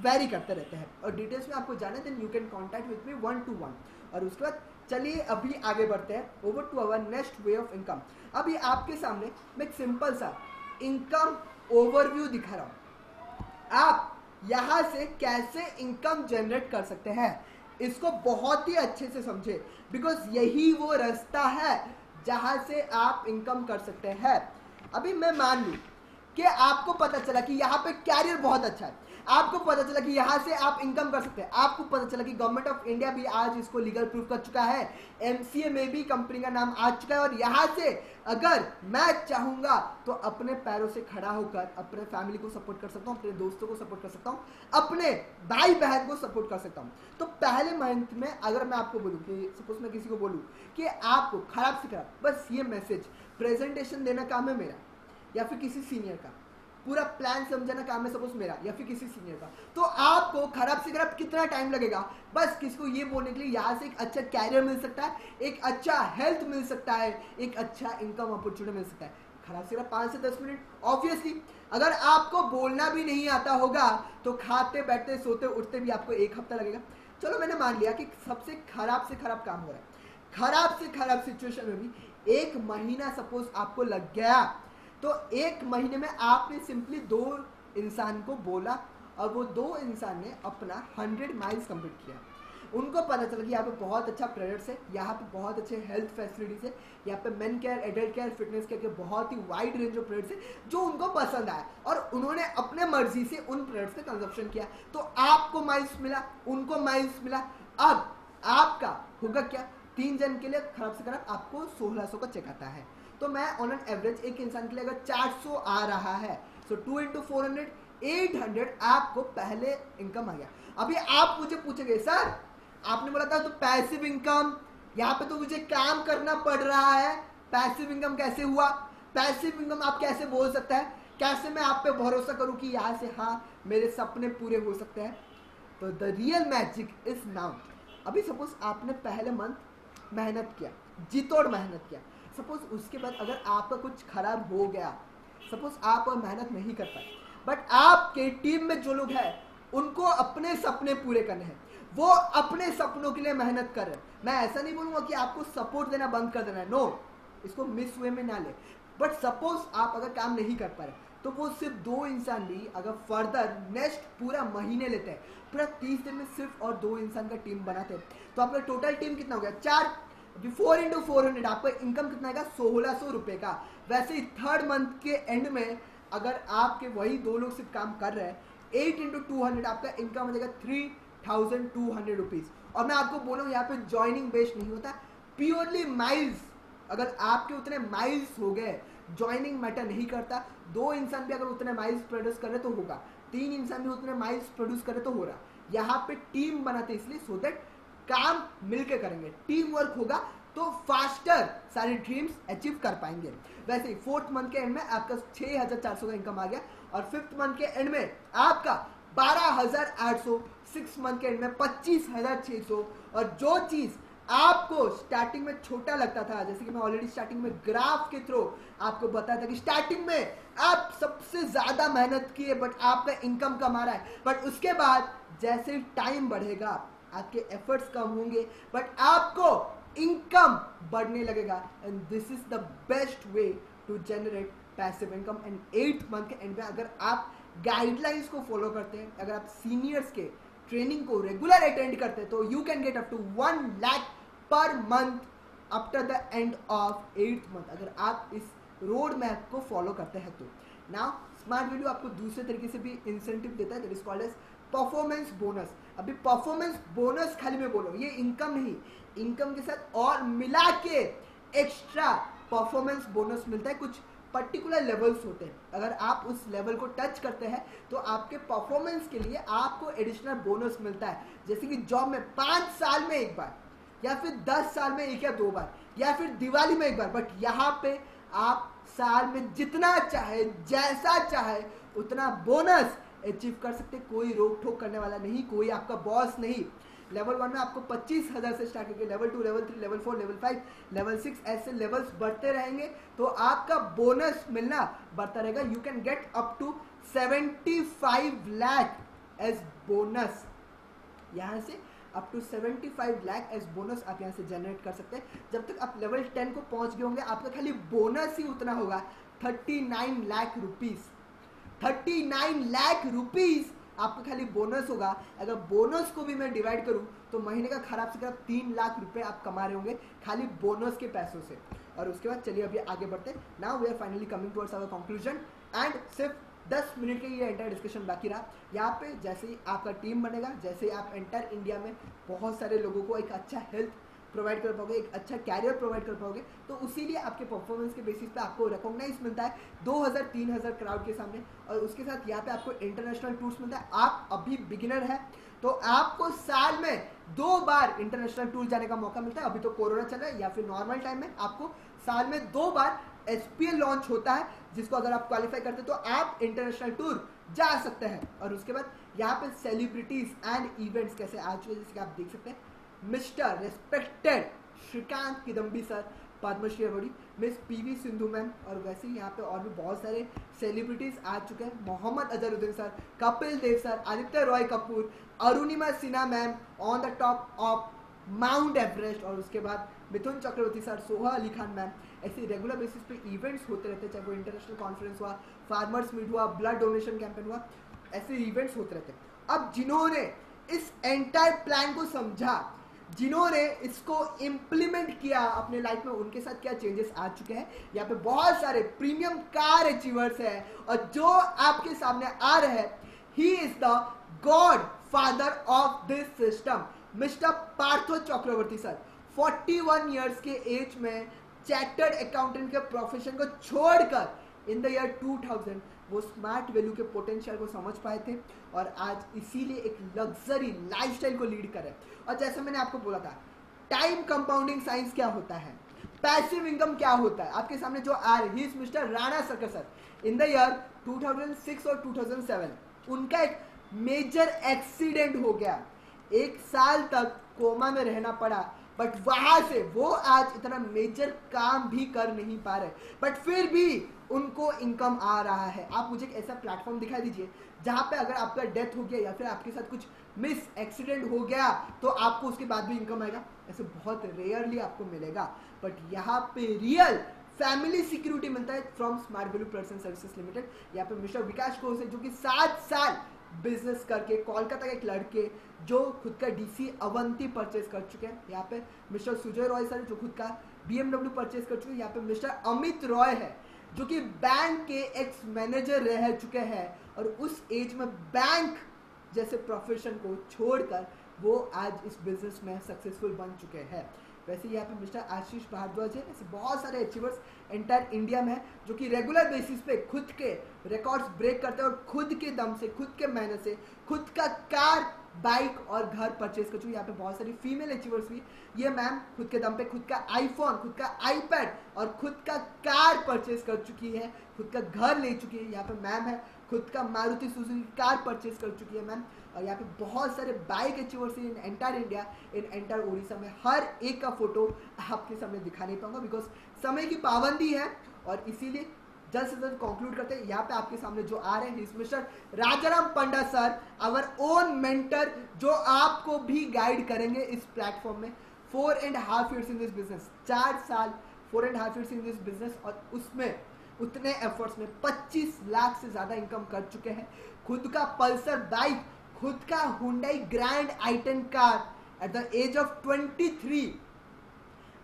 वेरी करते रहते हैं, और डिटेल्स में आपको जाना है then you can contact with me 1-to-1। और उसके बाद चलिए अभी आगे बढ़ते हैं over to our next way of income. अभी आपके सामने मैं एक सिंपल सा इनकम ओवरव्यू दिखा रहा हूं, आप यहां से कैसे इनकम जनरेट कर सकते हैं, इसको बहुत ही अच्छे से समझे, बिकॉज यही वो रास्ता है जहां से आप इनकम कर सकते हैं। अभी मैं मान लूं कि आपको पता चला कि यहाँ पे कैरियर बहुत अच्छा है, आपको पता चला कि यहाँ से आप इनकम कर सकते हैं, आपको पता चला कि गवर्नमेंट ऑफ इंडिया भी आज इसको लीगल प्रूफ कर चुका है, MCA में भी कंपनी का नाम आ चुका है, और यहाँ से अगर मैं चाहूंगा तो अपने पैरों से खड़ा होकर अपने फैमिली को सपोर्ट कर सकता हूँ, अपने दोस्तों को सपोर्ट कर सकता हूँ, अपने भाई बहन को सपोर्ट कर सकता हूँ। तो पहले मंथ में अगर मैं आपको बोलूँ कि सपोज मैं किसी को बोलूँ कि आपको खराब से खराब बस ये मैसेज प्रेजेंटेशन देना काम है मेरा या फिर किसी सीनियर का, पूरा प्लान समझाना काम है सपोज मेरा या फिर किसी सीनियर का, तो आपको खराब से खराब कितना टाइम लगेगा, बस किसी को ये बोलने के लिए यहाँ से एक अच्छा कैरियर मिल सकता है, एक अच्छा हेल्थ मिल सकता है, एक अच्छा इनकम अपॉर्चुनिटी मिल सकता है, खराब से खराब 5 से 10 मिनट। ऑब्वियसली अगर आपको बोलना भी नहीं आता होगा तो खाते बैठते सोते उठते भी आपको 1 हफ्ता लगेगा। चलो मैंने मान लिया कि सबसे खराब से खराब काम हो रहा है, खराब से खराब सिचुएशन में भी 1 महीना सपोज आपको लग गया, तो 1 महीने में आपने सिंपली 2 इंसान को बोला और वो 2 इंसान ने अपना 100 माइल्स कंप्लीट किया। उनको पता चला कि यहाँ पे बहुत अच्छा प्रोडक्ट्स है, यहाँ पे बहुत अच्छे हेल्थ फैसिलिटीज है, यहाँ पे main care, adult care, fitness care के बहुत ही वाइड रेंज ऑफ प्रोडक्ट्स है जो उनको पसंद आया, और उन्होंने अपने मर्जी से उन प्रोडक्ट्स का कंजप्शन किया, तो आपको माइल्स मिला, उनको माइल्स मिला। अब आपका होगा क्या, 3 जन के लिए खराब से खराब आपको 1600 का चेक आता है। तो मैं ऑन एन एवरेज एक इंसान के लिए अगर 400 आ रहा है, सो 2 × 400 800 आपको पहले इनकम आ गया। अभी आप मुझे पूछेंगे सर आपने बोला था तो पैसिव इनकम, यहाँ पे तो मुझे काम करना पड़ रहा है, पैसिव इनकम कैसे हुआ, पैसिव इनकम आप कैसे बोल सकता है, कैसे मैं आप पे भरोसा करूं कि यहाँ से हाँ मेरे सपने पूरे हो सकते हैं। तो the real magic is now, अभी सपोज आपने पहले मंथ मेहनत किया, जी तोड़ मेहनत किया, सपोज उसके बाद अगर आपका कुछ खराब हो गया, सपोज आप मेहनत नहीं कर पाए, बट आपके टीम में जो लोग हैं उनको अपने सपने पूरे करने हैं, वो अपने सपनों के लिए मेहनत कर रहे हैं। मैं ऐसा नहीं बोलूंगा कि आपको सपोर्ट देना बंद कर देना है, नो, इसको मिस वे में ना ले, बट सपोज आप अगर काम नहीं कर पा रहे तो वो सिर्फ 2 इंसान भी अगर फर्दर नेक्स्ट पूरा महीने लेते हैं, पूरा 30 दिन में सिर्फ और 2 इंसान का टीम बनाते हैं, तो आपका टोटल टीम कितना हो गया 4, 4 इंटू 400, आपका इनकम कितना आएगा 1600 रुपए का। वैसे ही थर्ड मंथ के एंड में अगर आपके वही 2 लोग सिर्फ काम कर रहे हैं, 8 इंटू 200 आपका इनकम हो जाएगा 3200 रुपीज। और मैं आपको बोलूँ यहाँ पे ज्वाइनिंग बेस्ड नहीं होता, प्योरली माइल्स, अगर आपके उतने माइल्स हो गए, ज्वाइनिंग मैटर नहीं करता, 2 इंसान भी अगर उतने माइल्स प्रोड्यूस करे तो होगा, 3 इंसान भी उतने माइल्स प्रोड्यूस करे तो हो रहा। यहाँ पे टीम बनाते इसलिए सो दैट काम मिलकर करेंगे, टीम वर्क होगा तो फास्टर सारे ड्रीम्स अचीव कर पाएंगे। वैसे ही 4th मंथ के एंड में आपका 6400 का इनकम आ गया, और 5th मंथ के एंड में आपका 12800, 6 मंथ के एंड में 25600। और जो चीज आपको स्टार्टिंग में छोटा लगता था, जैसे कि मैं ऑलरेडी स्टार्टिंग में ग्राफ के थ्रू आपको बताया था कि स्टार्टिंग में आप सबसे ज्यादा मेहनत किए बट आपका इनकम कम आ रहा है, बट उसके बाद जैसे टाइम बढ़ेगा आपके एफर्ट्स कम होंगे बट आपको इनकम बढ़ने लगेगा। And this is the best way to generate passive income. And 8th month के एंड में अगर आप गाइडलाइंस को फॉलो करते हैं, अगर आप सीनियर्स के ट्रेनिंग को रेगुलर अटेंड करते हैं, तो you can get up to 1 lakh per month after the end of 8th month, अगर आप इस रोड मैप को फॉलो करते हैं तो। नाउ स्मार्ट वैल्यू आपको दूसरे तरीके से भी इंसेंटिव देता है, that is called as performance bonus. अभी परफॉर्मेंस बोनस खाली मैं बोलूँ, ये इनकम नहीं, इनकम के साथ और मिला के एक्स्ट्रा परफॉर्मेंस बोनस मिलता है, कुछ पर्टिकुलर लेवल्स होते हैं, अगर आप उस लेवल को टच करते हैं तो आपके परफॉर्मेंस के लिए आपको एडिशनल बोनस मिलता है। जैसे कि जॉब में 5 साल में एक बार, या फिर 10 साल में 1 या 2 बार, या फिर दिवाली में एक बार, बट यहाँ पे आप साल में जितना चाहे जैसा चाहे उतना बोनस अचीव कर सकते, कोई रोक टोक करने वाला नहीं, कोई आपका बॉस नहीं। लेवल 1 में आपको 25,000 से स्टार्ट करके level 2, level 3, level 4, level 5, level 6 ऐसे लेवल्स बढ़ते रहेंगे तो आपका बोनस मिलना बढ़ता रहेगा। You can get up to 75 lakh as bonus, यहाँ से up to 75 lakh as bonus आप यहाँ से जनरेट कर सकते हैं। जब तक आप लेवल 10 को पहुंच गए होंगे आपका खाली बोनस ही उतना होगा 39 लाख रुपीज, 39 लाख रुपीज आपको खाली बोनस होगा। अगर बोनस को भी मैं डिवाइड करूं तो महीने का खराब से खराब 3 लाख रुपए आप कमा रहे होंगे खाली बोनस के पैसों से। और उसके बाद चलिए अभी आगे बढ़ते हैं। Now we are finally coming towards our conclusion and सिर्फ 10 मिनट के ये एंटायर डिस्कशन बाकी रहा। यहाँ पे जैसे ही आपका टीम बनेगा, जैसे ही आप एंटायर इंडिया में बहुत सारे लोगों को एक अच्छा हेल्थ प्रोवाइड कर पाओगे, एक अच्छा कैरियर प्रोवाइड कर पाओगे, तो उसीलिए आपके परफॉर्मेंस के बेसिस पे आपको रिकॉग्नाइज मिलता है 2000-3000 क्राउड के सामने। और उसके साथ यहाँ पे आपको इंटरनेशनल टूर्स मिलता है। आप अभी बिगिनर है तो आपको साल में 2 बार इंटरनेशनल टूर जाने का मौका मिलता है। अभी तो कोरोना चल रहा है, या फिर नॉर्मल टाइम में आपको साल में 2 बार SPL लॉन्च होता है, जिसको अगर आप क्वालिफाई करते हैं तो आप इंटरनेशनल टूर जा सकते हैं। और उसके बाद यहाँ पे सेलिब्रिटीज एंड इवेंट्स कैसे आ चुके हैं, जैसे कि आप देख सकते हैं mister respected Srikanth Kidambi sir, Padmashri awardee, miss PV Sindhu ma'am, और वैसे ही यहाँ पे और भी बहुत सारे सेलिब्रिटीज आ चुके हैं। Mohammad Azharuddin sir, Kapil Dev sir, Aditya Roy Kapur, Arunima Sinha ma'am on the top of Mount Everest, और उसके बाद मिथुन चक्रवर्ती सर, सोहा अली खान मैम। ऐसे रेगुलर बेसिस पे इवेंट्स होते रहते हैं, चाहे वो इंटरनेशनल कॉन्फ्रेंस हुआ, फार्मर्स मीट हुआ, ब्लड डोनेशन कैंपेन हुआ, ऐसे इवेंट्स होते रहते हैं। अब जिन्होंने इस एंटायर प्लान को समझा, जिन्होंने इसको इम्प्लीमेंट किया अपने लाइफ में, उनके साथ क्या चेंजेस आ चुके हैं। यहाँ पे बहुत सारे प्रीमियम कार अचीवर्स हैं, और जो आपके सामने आ रहे हैं, he is the godfather of this system, mister Partho Chakraborty sir. 41 years के एज में चार्टर्ड अकाउंटेंट के प्रोफेशन को छोड़कर इन द ईयर 2000 वो स्मार्ट वैल्यू के पोटेंशियल को समझ पाए थे, और आज इसीलिए एक लग्जरी लाइफस्टाइल को लीड करे। और जैसे मैंने आपको बोला था, टाइम कंपाउंडिंग साइंस क्या होता है, पैसिव इनकम क्या होता है, आपके सामने जो आ रही है, mister Rana Sarkar sir. In the year 2006 और 2007 उनका एक मेजर एक्सीडेंट हो गया, 1 साल तक कोमा में रहना पड़ा, बट वहां से वो आज इतना मेजर काम भी कर नहीं पा रहे, बट फिर भी उनको इनकम आ रहा है। आप मुझे एक ऐसा प्लेटफॉर्म दिखा दीजिए जहां पे अगर आपका डेथ हो गया या फिर आपके साथ कुछ मिस एक्सीडेंट हो गया तो आपको उसके बाद भी इनकम आएगा। ऐसे बहुत रेयरली आपको मिलेगा, बट यहाँ पे रियल फैमिली सिक्योरिटी मिलता है from smart value person services limited. यहाँ पे मिस्टर विकास घोष है जो कि 7 साल बिजनेस करके कोलकाता के एक लड़के जो खुद का डीसी अवंती परचेज कर चुके हैं। यहाँ पे मिस्टर सुजय रॉय सर जो खुद का BMW परचेज कर चुके हैं। यहाँ पे मिस्टर अमित रॉय है जो कि बैंक के एक्स मैनेजर रह चुके हैं और उस एज में बैंक जैसे प्रोफेशन को छोड़कर वो आज इस बिजनेस में सक्सेसफुल बन चुके हैं। वैसे यहाँ पे मिस्टर आशीष भारद्वाज है। ऐसे बहुत सारे अचीवर्स एंटायर इंडिया में है जो कि रेगुलर बेसिस पे खुद के रिकॉर्ड्स ब्रेक करते हैं और खुद के दम से, खुद के मेहनत से खुद का कार, बाइक और घर परचेज कर चुकी है। यहाँ पे बहुत सारी फीमेल अचीवर्स भी, ये मैम खुद के दम पे खुद का आईफोन, खुद का आईपैड और खुद का कार परचेज कर चुकी है, खुद का घर ले चुकी है। यहाँ पे मैम है खुद का मारुति सुजुकी कार परचेज कर चुकी है मैम। और यहाँ पे बहुत सारे bike achievers in entire India, in entire Orissa में। हर एक का फोटो आपके सामने दिखा नहीं पाऊंगा बिकॉज समय की पाबंदी है और इसीलिए जल्द से जल्द कंक्लूड करते हैं। यहाँ पे आपके सामने जो आ रहे हैं mister Rajaram Panda sir, our own mentor, जो आपको भी गाइड करेंगे इस प्लेटफॉर्म में। 4.5 years इन दिस बिजनेस, 4 साल 4.5 years इन दिस बिजनेस, और उसमें उतने एफर्ट्स में 25 लाख से ज्यादा इनकम कर चुके हैं। खुद का पल्सर बाइक, खुद का हुंडई ग्रैंड आई10 car at the age of 23।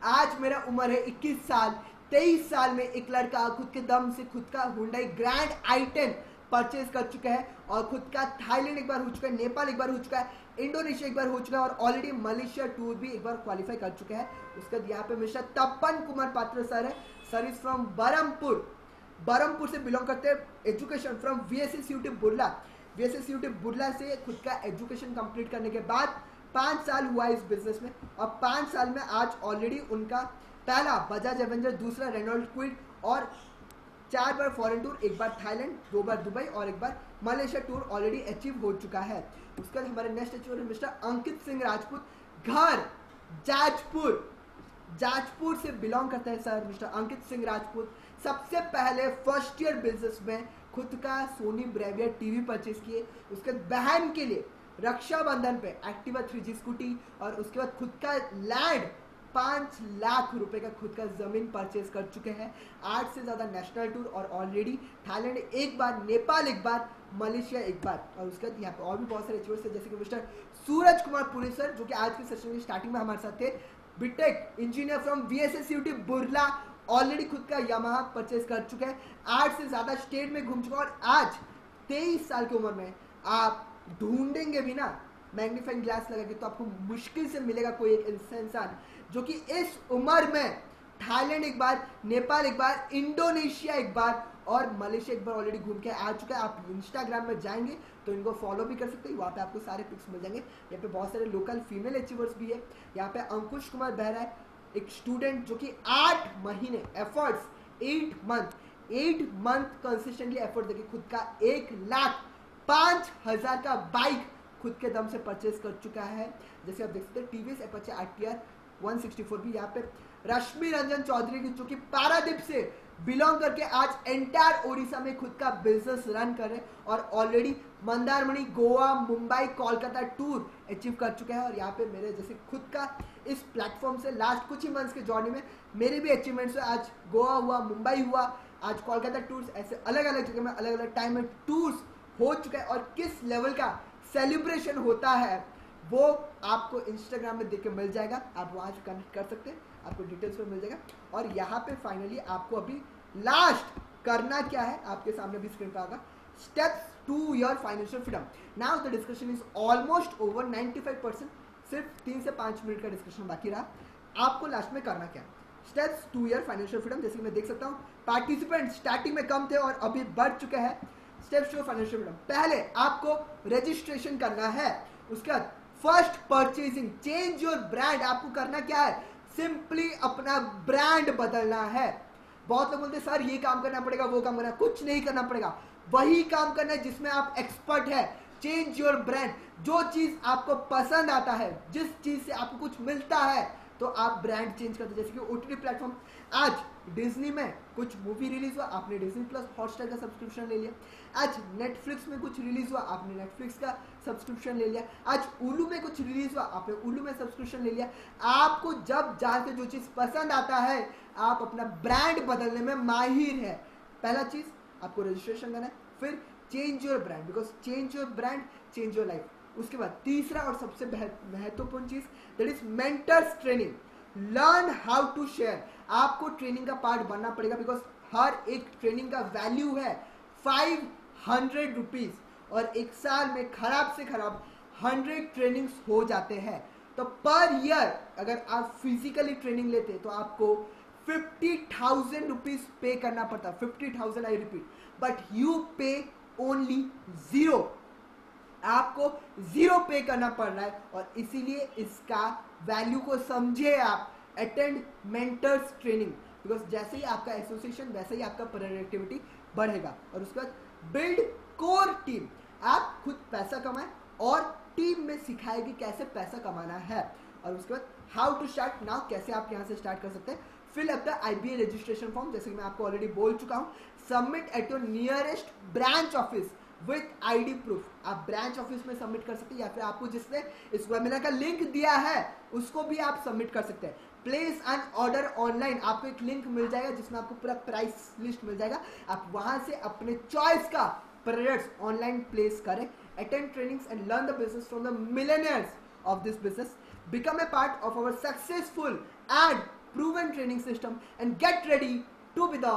आज मेरा उम्र है 21 साल। 23 साल में एक लड़का खुद के दम से खुद का हुंडई ग्रैंड आई10 परचेज कर चुका है और खुद का थाईलैंड एक बार हो चुका है, नेपाल एक बार हो चुका है, इंडोनेशिया एक बार हो चुका है और ऑलरेडी मलेशिया टूर भी एक बार क्वालिफाई कर चुके हैं। उसके बाद यहाँ पे मिस्टर तपन कुमार पात्र सर है। सर इज फ्रॉम बरमपुर से बिलोंग करते हैं। Education from VSSUT Burla, VSSUT Burla से खुद का एजुकेशन कंप्लीट करने के बाद 5 साल हुआ इस बिजनेस में और 5 साल में आज ऑलरेडी उनका पहला बजाज एवेंजर, दूसरा रेनॉल्ड क्विड और 4 बार फॉरेन टूर, 1 बार थाईलैंड, 2 बार दुबई और 1 बार मलेशिया टूर ऑलरेडी अचीव हो चुका है। उसके बाद हमारे नेक्स्ट अचीवर है मिस्टर अंकित सिंह राजपूत। घर जाजपुर से बिलोंग करते हैं सर मिस्टर अंकित सिंह राजपूत। सबसे पहले फर्स्ट ईयर बिजनेस में खुद का सोनी ब्रेवियर टीवी परचेज किए। उसके बाद बहन के लिए रक्षाबंधन पे एक्टिवा 3G स्कूटी और उसके बाद खुद का लैंड 5 लाख रुपए का खुद का जमीन परचेज कर चुके हैं। 8 से ज्यादा नेशनल टूर और ऑलरेडी थाईलैंड एक बार, नेपाल एक बार, मलेशिया एक बार। और उसके बाद यहाँ पे और भी बहुत सारे अचीवर्स हैं जैसे कि मिस्टर सूरज कुमार पुरी सर जो कि आज के सेशन की स्टार्टिंग में हमारे साथ थे। BTech engineer from VSSUT Burla, already खुद का यामाहा परचेज कर चुके हैं। 8 से ज्यादा स्टेट में घूम चुका और आज 23 साल की उम्र में आप ढूंढेंगे भी ना मैग्नीफाइंग ग्लास लगा के तो आपको मुश्किल से मिलेगा कोई एक इंसान जो कि इस उम्र में थाईलैंड एक बार, नेपाल एक बार, इंडोनेशिया एक बार और मलेशिया एक बार ऑलरेडी घूम के आ चुका है। आप इंस्टाग्राम में जाएंगे तो इनको फॉलो भी कर सकते हैं, वहाँ पे आपको सारे पिक्स मिल जाएंगे। यहाँ पे बहुत सारे लोकल फीमेल अचीवर्स भी है। यहाँ पे अंकुश कुमार बहरा है, एक स्टूडेंट जो कि 8 महीने एफर्ट्स, 8 मंथ कंसिस्टेंटली एफर्ट देके खुद का 1,05,000 का बाइक खुद के दम से परचेज कर चुका है। जैसे आप देख सकते हैं TVS Apache RTR 164 भी। यहाँ पे रश्मि रंजन चौधरी जो कि पारादीप से बिलोंग करके आज एंटायर ओडिशा में खुद का बिजनेस रन कर रहे हैं और already Mandarmani, Goa, Mumbai, Kolkata tour achieve कर चुके हैं। और यहाँ पे मेरे जैसे खुद का इस प्लेटफॉर्म से लास्ट कुछ ही मंथ्स के जर्नी में मेरे भी अचीवमेंट्स है। आज गोवा हुआ, मुंबई हुआ, आज कोलकाता टूर्स, ऐसे अलग अलग जगह में अलग अलग टाइम में टूर्स हो चुका है। और किस लेवल का सेलिब्रेशन होता है वो आपको इंस्टाग्राम में देख के मिल जाएगा, आप वहाँ से कनेक्ट कर सकते हैं, आपको डिटेल्स में मिल जाएगा। और यहाँ पे फाइनली आपको अभी लास्ट करना क्या है आपके सामने भी स्क्रीन पर आएगा, steps to your financial freedom. Now the discussion is almost over 95%, सिर्फ 3 से 5 मिनट का डिस्कशन बाकी रहा। आपको लास्ट में करना क्या है, steps to your financial freedom. जैसे कि मैं देख सकता हूँ पार्टिसिपेंट स्टार्टिंग में कम थे और अभी बढ़ चुके हैं। स्टेप्स टू फाइनेंशियल फ्रीडम, पहले आपको रजिस्ट्रेशन करना है। उसके बाद first purchasing, change your brand. आपको करना क्या है, सिंपली अपना ब्रांड बदलना है। बहुत लोग बोलते हैं सर ये काम करना पड़ेगा, वो काम करना, कुछ नहीं करना पड़ेगा। वही काम करना है जिसमें आप एक्सपर्ट है, चेंज योर ब्रांड। जो चीज आपको पसंद आता है, जिस चीज से आपको कुछ मिलता है, तो आप ब्रांड चेंज करते हैं। जैसे कि ओटीटी प्लेटफॉर्म, आज डिज्नी में कुछ मूवी रिलीज हुआ, आपने डिज्नी प्लस हॉटस्टार का सब्सक्रिप्शन ले लिया। आज नेटफ्लिक्स में कुछ रिलीज हुआ, आपने नेटफ्लिक्स का सब्सक्रिप्शन ले लिया। आज उलू में कुछ रिलीज हुआ, आपने उलू में सब्सक्रिप्शन ले लिया। आपको जब जहाँ से जो चीज पसंद आता है, आप अपना ब्रांड बदलने में माहिर है। पहला चीज आपको रजिस्ट्रेशन करना है, फिर change your brand, because change your brand change your life. उसके बाद तीसरा और सबसे महत्वपूर्ण चीज, that is mentors training. Learn how to share. आपको ट्रेनिंग का पार्ट बनना पड़ेगा, बिकॉज हर एक ट्रेनिंग का वैल्यू है 500 रुपीज, और एक साल में खराब से खराब 100 ट्रेनिंग्स हो जाते हैं। तो पर ईयर अगर आप फिजिकली ट्रेनिंग लेते तो आपको 50,000 रुपीज पे करना पड़ता। 50,000, आई रिपीट, बट यू पे ओनली 0। आपको 0 पे करना पड़ रहा है, और इसीलिए इसका वैल्यू को समझे आप। अटेंड मेंटर्स ट्रेनिंग, बिकॉज जैसे ही आपका एसोसिएशन, वैसे ही आपका प्रोडक्टिविटी बढ़ेगा। और उसके बाद बिल्ड कोर टीम। आप खुद पैसा कमाएं और टीम में सिखाएगी कैसे पैसा कमाना है। और उसके बाद हाउ टू स्टार्ट नाउ, कैसे आप यहाँ से स्टार्ट कर सकते हैं। Fill up the IBA registration form, जैसे कि मैं आपको ऑलरेडी बोल चुका हूँ। Submit at your nearest branch office with ID proof. आप ब्रांच ऑफिस में सबमिट कर सकते हैं, या फिर आपको जिसने इस वेबिनार का लिंक दिया है उसको भी आप सबमिट कर सकते हैं। प्लेस एन ऑर्डर ऑनलाइन, आपको एक लिंक मिल जाएगा जिसमें आपको पूरा प्राइस लिस्ट मिल जाएगा। आप वहां से अपने चॉइस का प्रोडक्ट्स ऑनलाइन प्लेस करें। Attend trainings and learn the business from the millionaires of this business. Become a part of our successful and proven training system and get ready to be the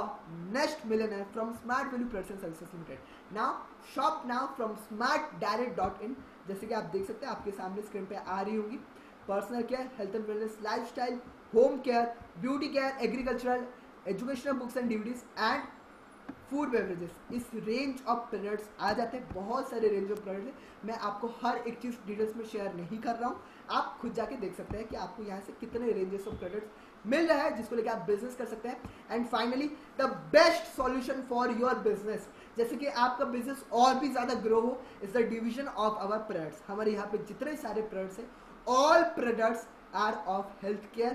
next millionaire from Smart Value Products and Services Limited. Now shop now from smartdirect.in। जैसे कि आप देख सकते हैं, आपके सामने स्क्रीन पे आ रही होगी। Personal care, health and wellness, lifestyle, home care, beauty care, agricultural, educational books and DVDs and food beverages, इस रेंज ऑफ प्रोडक्ट्स आ जाते हैं। बहुत सारे रेंज ऑफ प्रोडक्ट्स हैं, मैं आपको हर एक चीज़ डिटेल्स में शेयर नहीं कर रहा हूँ। आप खुद जाके देख सकते हैं कि आपको यहाँ से कितने रेंजेस ऑफ प्रोडक्ट्स मिल रहा है, जिसको लेकर आप बिजनेस कर सकते हैं। And finally the best solution for your business, जैसे कि आपका बिजनेस और भी ज़्यादा ग्रो हो, is the division of our products. हमारे यहाँ पे जितने सारे प्रोडक्ट्स हैं, all products are of health care,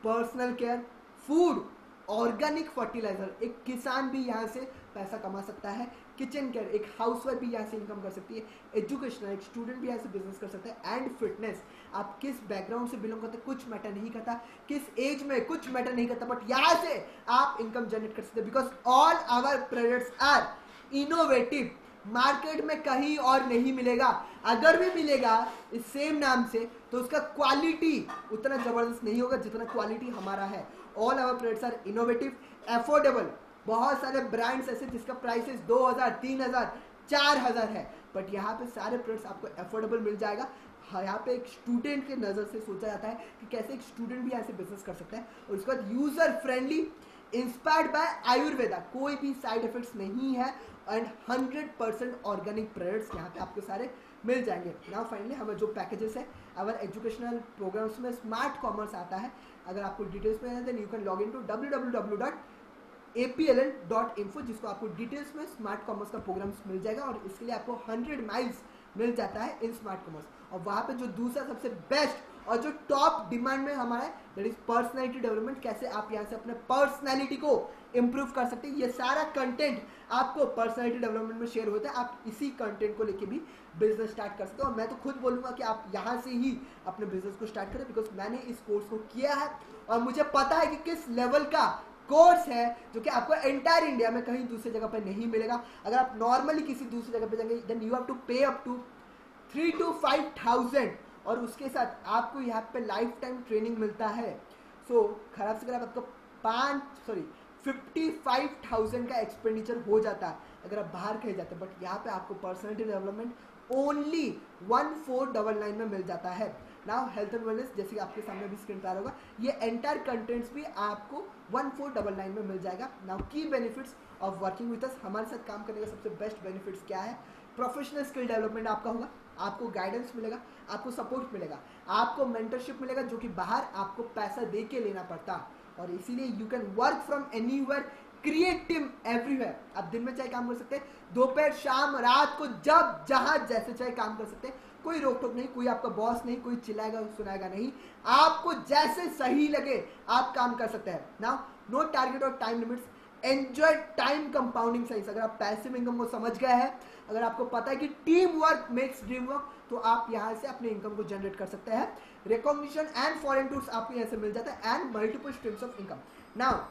personal care, food, organic fertiliser. एक किसान भी यहाँ से पैसा कमा सकता है। किचन केयर, एक हाउसवाइफ भी यहाँ से इनकम कर सकती है। एजुकेशनल, एक स्टूडेंट भी यहाँ से बिजनेस कर सकता है। एंड फिटनेस, आप किस बैकग्राउंड से बिलोंग करते हैं कुछ मैटर नहीं करता, किस एज में कुछ मैटर नहीं करता, बट यहाँ से आप इनकम जनरेट कर सकते हैं। Because all our products are innovative. Market में कहीं और नहीं मिलेगा, अगर भी मिलेगा इस सेम नाम से तो उसका क्वालिटी उतना जबरदस्त नहीं होगा जितना क्वालिटी हमारा है। All our products are innovative, affordable. बहुत सारे ब्रांड्स ऐसे जिसका प्राइसेस 2000, 3000, 4000 है, बट यहाँ पे सारे प्रोडक्ट्स आपको अफोर्डेबल मिल जाएगा। यहाँ पे एक स्टूडेंट के नज़र से सोचा जाता है कि कैसे एक स्टूडेंट भी यहाँ से बिजनेस कर सकता है। और उसके बाद user friendly, inspired by Ayurveda, कोई भी साइड इफेक्ट्स नहीं है, एंड 100% ऑर्गेनिक प्रोडक्ट्स यहाँ पे आपको सारे मिल जाएंगे। नाउ फाइनली हमारे जो पैकेजेस है अवर एजुकेशनल प्रोग्राम्स में स्मार्ट कॉमर्स आता है। अगर आपको डिटेल्स में है then you can log in to www.apll.info, जिसको आपको डिटेल्स में स्मार्ट कॉमर्स का प्रोग्राम्स मिल जाएगा। और इसके लिए आपको 100 माइल्स मिल जाता है इन स्मार्ट कॉमर्स। और वहाँ पे जो दूसरा सबसे बेस्ट और जो टॉप डिमांड में हमारा है दैट इज पर्सनैलिटी डेवलपमेंट। कैसे आप यहाँ से अपने पर्सनैलिटी को इम्प्रूव कर सकते हैं, ये सारा कंटेंट आपको पर्सनैलिटी डेवलपमेंट में शेयर होता है। आप इसी कंटेंट को लेके भी बिजनेस स्टार्ट कर सकते हो। और मैं तो खुद बोलूँगा कि आप यहाँ से ही अपने बिजनेस को स्टार्ट करें, बिकॉज मैंने इस कोर्स को किया है और मुझे पता है कि किस लेवल का कोर्स है जो कि आपको एंटायर इंडिया में कहीं दूसरी जगह पर नहीं मिलेगा। अगर आप नॉर्मली किसी दूसरी जगह पे जाएंगे देन यू हैव टू पे अप टू 3 to 5,000, और उसके साथ आपको यहाँ पे लाइफ टाइम ट्रेनिंग मिलता है। सो खराब से खराब आपको 55,000 का एक्सपेंडिचर हो जाता है अगर आप बाहर कहीं जाते हैं। बट यहाँ पे आपको पर्सनैलिटी डेवलपमेंट ओनली 1499 में मिल जाता है। नाउ हेल्थ एंड वेलनेस, जैसे कि आपके सामने भी स्क्रीन पर आ रहा होगा, ये एंटायर कंटेंट्स भी आपको 1499 में मिल जाएगा। Now key benefits of working with us, हमारे साथ काम करने का सबसे बेस्ट बेनिफिट्स क्या है। प्रोफेशनल स्किल डेवलपमेंट आपका होगा, आपको गाइडेंस मिलेगा, आपको सपोर्ट मिलेगा, आपको मेंटरशिप मिलेगा जो कि बाहर आपको पैसा दे के लेना पड़ता। और इसीलिए you can work from anywhere, create team everywhere. आप दिन में चाहे काम कर सकते हैं, दोपहर शाम रात को जब जहां जैसे चाहे काम कर सकते हैं, कोई रोक टोक नहीं, कोई आपका बॉस नहीं, कोई चिल्लाएगा सुनाएगा नहीं, आपको जैसे सही लगे आप काम कर सकते हैं। नाउ नो टारगेट और time limits, enjoy time compounding science. अगर आप पैसिव इनकम को समझ गए हैं, अगर आपको पता है कि team work makes dream work, तो आप यहां से अपने इनकम को जनरेट कर सकते हैं। रिकॉग्निशन एंड फॉरेन टूर्स आपको यहां से मिल जाता है and multiple streams of income. Now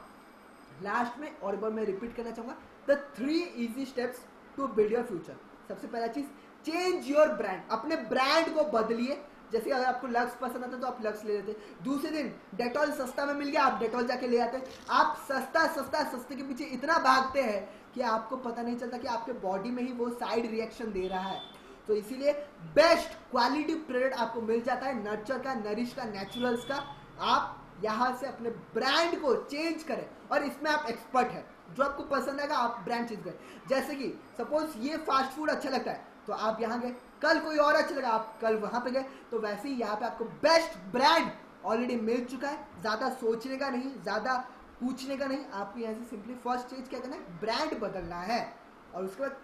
last में और एक बार मैं रिपीट करना चाहूंगा, the 3 easy steps to build your future. सबसे पहला चीज, चेंज योर ब्रांड, अपने ब्रांड को बदलिए। जैसे अगर आपको लक्स पसंद आता है तो आप लक्स ले लेते, दूसरे दिन डेटॉल सस्ता में मिल गया आप डेटॉल जाके ले आते। आप सस्ते के पीछे इतना भागते हैं कि आपको पता नहीं चलता कि आपके बॉडी में ही वो साइड रिएक्शन दे रहा है। तो इसीलिए बेस्ट क्वालिटी प्रोडक्ट आपको मिल जाता है, नर्चर का, नरिश का, नेचुरल्स का। आप यहां से अपने ब्रांड को चेंज करें और इसमें आप एक्सपर्ट हैं। जो आपको पसंद आएगा आप ब्रांड चेंज करें। जैसे कि सपोज ये फास्ट फूड अच्छा लगता है तो आप यहां गए, कल कोई और अच्छा लगा आप कल वहां पे गए। तो वैसे ही यहाँ पे आपको बेस्ट ब्रांड ऑलरेडी मिल चुका है, ज्यादा सोचने का नहीं, ज्यादा पूछने का नहीं। आपको यहाँ से सिंपली फर्स्ट चीज क्या करना है, ब्रांड बदलना है। और उसके बाद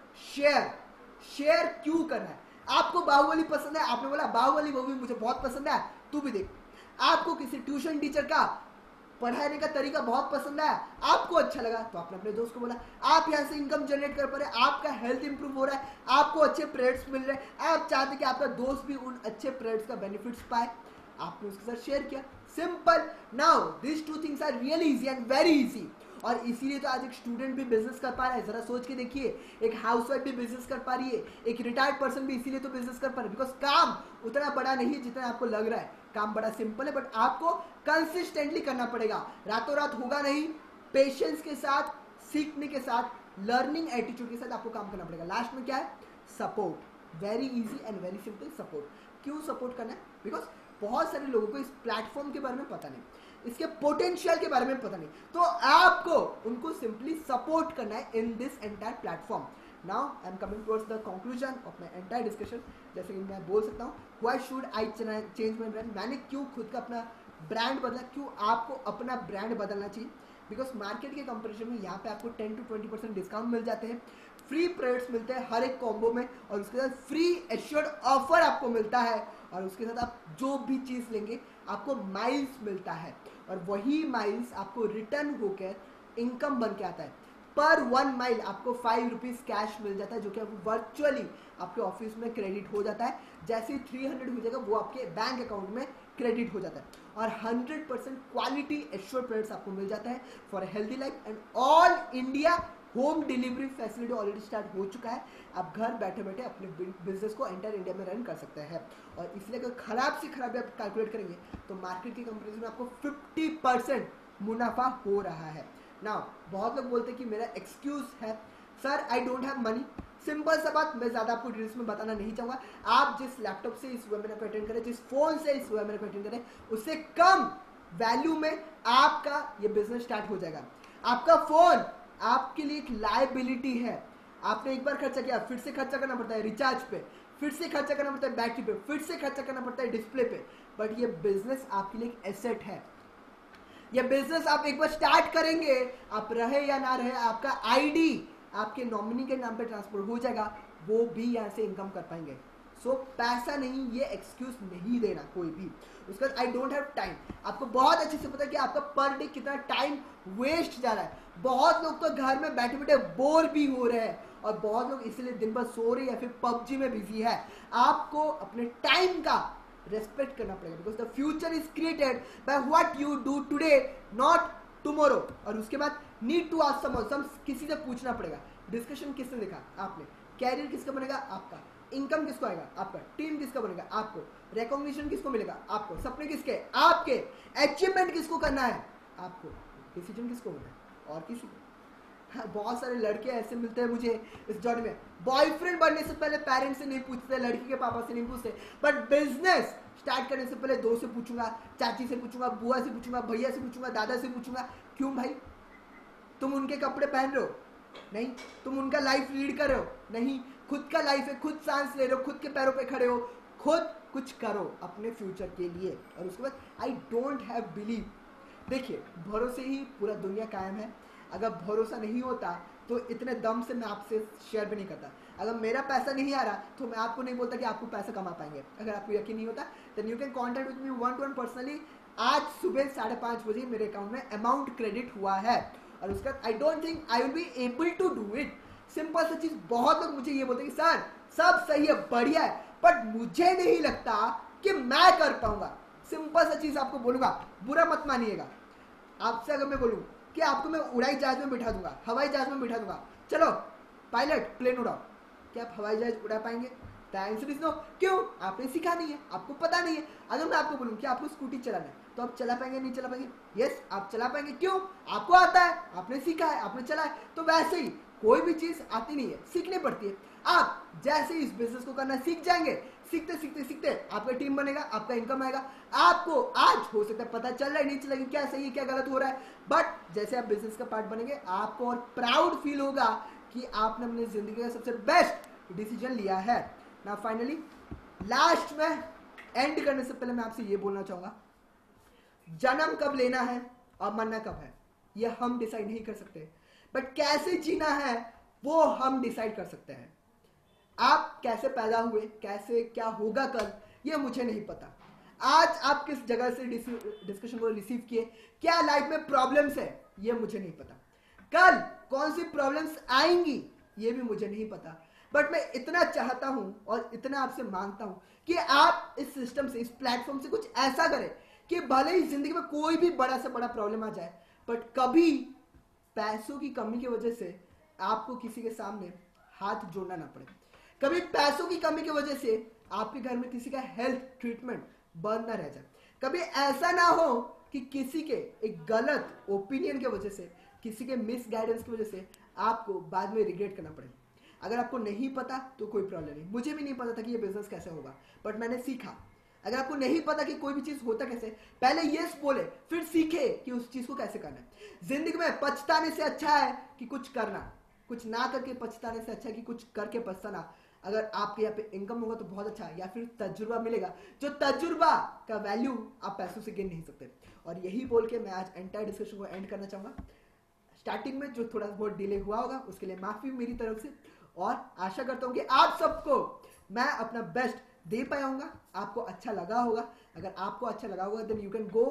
शेयर क्यों करना है। आपको बाहुबली पसंद है, आपने बोला बाहुबली मूवी मुझे बहुत पसंद है, तू भी देख। आपको किसी ट्यूशन टीचर का पढ़ाने का तरीका बहुत पसंद आया, आपको अच्छा लगा, तो आपने अपने दोस्त को बोला। आप यहाँ से इनकम जनरेट कर पा रहे, आपका हेल्थ इंप्रूव हो रहा है, आपको अच्छे प्रोडक्ट्स मिल रहे हैं, आप चाहते कि आपका दोस्त भी उन अच्छे प्रोडक्ट्स का बेनिफिट्स पाए, आपने उसके साथ शेयर किया। Simple. Now this 2 things are really easy and very easy. और इसीलिए तो आज एक स्टूडेंट भी बिजनेस कर पा रहा है। जरा सोच के देखिए, एक हाउसवाइफ भी बिजनेस कर पा रही है, एक रिटायर्ड पर्सन भी इसीलिए तो बिजनेस कर पा रहा है, बिकॉज काम उतना बड़ा नहीं है जितना आपको लग रहा है। काम बड़ा सिंपल है, बट आपको कंसिस्टेंटली करना पड़ेगा, रातों रात होगा नहीं। पेशेंस के साथ, सीखने के साथ, लर्निंग एटीट्यूड के साथ आपको काम करना पड़ेगा। लास्ट में क्या है, support. Very easy and very simple, support. क्यों सपोर्ट करना है, बिकॉज बहुत सारे लोगों को इस प्लेटफॉर्म के बारे में पता नहीं, इसके पोटेंशियल के बारे में पता नहीं, तो आपको उनको सिंपली सपोर्ट करना है in this entire platform. Now I am coming towards the conclusion of my entire discussion. जैसे कि मैं बोल सकता हूँ, why should I change my brand. मैंने क्यों खुद का अपना ब्रांड बदला, क्यों आपको अपना ब्रांड बदलना चाहिए, बिकॉज मार्केट के कंपैरिजन में यहाँ पे आपको 10 to 20% डिस्काउंट मिल जाते हैं, फ्री प्रोडक्ट्स मिलते हैं हर एक कॉम्बो में, और उसके साथ फ्री एश्योर्ड ऑफर आपको मिलता है, और उसके साथ आप जो भी चीज़ लेंगे आपको माइल्स मिलता है, और वही माइल्स आपको रिटर्न होकर इनकम बन के आता है। पर 1 माइल आपको 5 रुपीज़ कैश मिल जाता है, जो कि आपको वर्चुअली आपके ऑफिस में क्रेडिट हो जाता है। जैसे ही 300 हो जाएगा वो आपके बैंक अकाउंट में क्रेडिट हो जाता है, और 100% क्वालिटी एश्योर्ड प्रोडक्ट्स आपको मिल जाता है for healthy life. And all India home delivery facility already start हो चुका है। आप घर बैठे बैठे अपने बिजनेस को एंटायर इंडिया में रन कर सकते हैं। और इसलिए अगर खराब से खराब आप कैलकुलेट करेंगे तो मार्केट की कंपैरिजन में आपको 50% मुनाफा हो रहा है। नाउ बहुत लोग बोलते हैं कि मेरा एक्सक्यूज है sir I don't have money. Simple सा बात, मैं ज्यादा आपको डिटेल्स में बताना नहीं चाहूंगा। आप जिस लैपटॉप से इस वेबिनार को अटेंड करें, जिस फोन से इस वेबिनार को अटेंड करें, उससे कम वैल्यू में आपका ये बिजनेस स्टार्ट हो जाएगा। आपका फोन आपके लिए एक लायबिलिटी है। आपने एक बार खर्चा किया, फिर से खर्चा करना पड़ता है रिचार्ज पे, फिर से खर्चा करना पड़ता है बैटरी पे, फिर से खर्चा करना पड़ता है डिस्प्ले पे, बट ये बिजनेस आपके लिए एक एसेट है। ये बिजनेस आप एक बार स्टार्ट करेंगे, आप रहे या ना रहे, आपका आईडी आपके नॉमिनी के नाम पे ट्रांसफर हो जाएगा, वो भी यहाँ से इनकम कर पाएंगे। सो पैसा नहीं, ये एक्सक्यूज नहीं देना कोई भी। उसके बाद आई डोंट हैव टाइम, आपको बहुत अच्छे से पता है कि आपका पर डे कितना टाइम वेस्ट जा रहा है। बहुत लोग तो घर में बैठे बैठे बोर भी हो रहे हैं, और बहुत लोग इसलिए दिन भर सो रहे या फिर पबजी में बिजी है। आपको अपने टाइम का रेस्पेक्ट करना पड़ेगा, because the future is created by what you do today, not tomorrow. और उसके बाद नीड टू आस्क समवन, किसी से पूछना पड़ेगा। डिस्कशन किसने देखा, आपने। कैरियर किसका बनेगा, आपका। इनकम किसको आएगा, आपका। टीम किसका बनेगा, आपको। रिकॉग्निशन किसको मिलेगा, आपको। सपने किसके, आपके। अचीवमेंट किसको करना है, आपको। डिसीजन किसको होना है, और किसी को। हाँ, बहुत सारे लड़के ऐसे मिलते हैं मुझे इस जर्नी में, बॉयफ्रेंड बनने से पहले पेरेंट्स से नहीं पूछते, लड़की के पापा से नहीं पूछते, बट बिजनेस स्टार्ट करने से पहले दोस्त से पूछूंगा, चाची से पूछूंगा, बुआ से पूछूंगा, भैया से पूछूंगा, दादा से पूछूंगा। क्यों भाई, तुम उनके कपड़े पहन रहे हो, नहीं। तुम उनका लाइफ लीड कर रहे हो, नहीं। खुद का लाइफ है, खुद सांस ले रहे हो, खुद के पैरों पे खड़े हो, खुद कुछ करो अपने फ्यूचर के लिए। और उसके बाद आई डोंट हैव बिलीव, देखिए भरोसे ही पूरा दुनिया कायम है। अगर भरोसा नहीं होता तो इतने दम से मैं आपसे शेयर भी नहीं करता। अगर मेरा पैसा नहीं आ रहा तो मैं आपको नहीं बोलता कि आपको पैसा कमा पाएंगे। अगर आपको यकीन नहीं होता then you can contact with me 1-to-1 personally. आज सुबह 5:30 बजे मेरे अकाउंट में अमाउंट क्रेडिट हुआ है और उसका I don't think I will be able to do it. Simple सा चीज। बहुत लोग मुझे ये बोलते हैं कि सर सब सही है, बढ़िया है, बट मुझे नहीं लगता कि मैं कर पाऊंगा। सिंपल सा चीज आपको बोलूंगा, बुरा मत मानिएगा। आपसे अगर मैं बोलूं कि आपको मैं उड़ाई जहाज में बिठा दूंगा, हवाई जहाज में बिठा दूंगा, चलो पायलट प्लेन उड़ाओ, क्या आप हवाई जहाज उड़ा पाएंगे? The answer is no. क्यों? आपने सीखा नहीं है, आपको पता नहीं है। अगर मैं आपको बोलूं कि आपको स्कूटी चलाना है तो आप चला पाएंगे नहीं चला पाएंगे? यस, आप चला पाएंगे। क्यों? आपको आता है, आपने सीखा है, आपने चला है। तो वैसे ही कोई भी चीज आती नहीं है, सीखनी पड़ती है। आप जैसे इस बिजनेस को करना सीख जाएंगे, सीखते सीखते सीखते आपका टीम बनेगा, आपका इनकम आएगा। आपको आज हो सकता है पता चल रहा है नहीं चलेगा, क्या सही है क्या गलत हो रहा है, बट जैसे आप बिजनेस का पार्ट बनेंगे आपको और प्राउड फील होगा कि आपने अपनी जिंदगी का सबसे बेस्ट डिसीजन लिया है। ना फाइनली लास्ट में एंड करने से पहले मैं आपसे ये बोलना चाहूंगा, जन्म कब लेना है और मरना कब है ये हम डिसाइड नहीं कर सकते, बट कैसे जीना है वो हम डिसाइड कर सकते हैं। आप कैसे पैदा हुए, कैसे क्या होगा कल, ये मुझे नहीं पता। आज आप किस जगह से डिस्कशन को रिसीव किए, क्या लाइफ में प्रॉब्लम्स है, ये मुझे नहीं पता। कल कौन सी प्रॉब्लम्स आएंगी ये भी मुझे नहीं पता, बट मैं इतना चाहता हूं और इतना आपसे मांगता हूं कि आप इस सिस्टम से, इस प्लेटफॉर्म से कुछ ऐसा करें कि भले ही जिंदगी में कोई भी बड़ा से बड़ा प्रॉब्लम आ जाए, बट कभी पैसों की कमी की वजह से आपको किसी के सामने हाथ जोड़ना ना पड़े। कभी पैसों की कमी की वजह से आपके घर में किसी का हेल्थ ट्रीटमेंट बंद ना रह जाए। कभी ऐसा ना हो कि किसी के एक गलत ओपिनियन की वजह से, किसी के मिस गाइडेंस की वजह से आपको बाद में रिग्रेट करना पड़े। अगर आपको नहीं पता तो कोई प्रॉब्लम नहीं, मुझे भी नहीं पता था कि ये बिजनेस कैसे होगा, बट मैंने सीखा। अगर आपको नहीं पता कि कोई भी चीज होता कैसे, पहले यस बोले फिर सीखे कि उस चीज को कैसे करना है। जिंदगी में पछताने से अच्छा है कि कुछ करना, कुछ ना करके पछताने से अच्छा है कि कुछ करके पछताना। अगर आपके यहाँ पे इनकम होगा तो बहुत अच्छा है, या फिर तजुर्बा मिलेगा, जो तजुर्बा का वैल्यू आप पैसों से गिन नहीं सकते। और यही बोल के मैं आज एंटायर डिस्कशन को एंड करना चाहूंगा। स्टार्टिंग में जो थोड़ा बहुत डिले हुआ होगा उसके लिए माफी मेरी तरफ से, और आशा करता हूं कि आप सबको मैं अपना बेस्ट दे पाया हूंगा, आपको अच्छा लगा होगा। अगर आपको अच्छा लगा होगा then you can go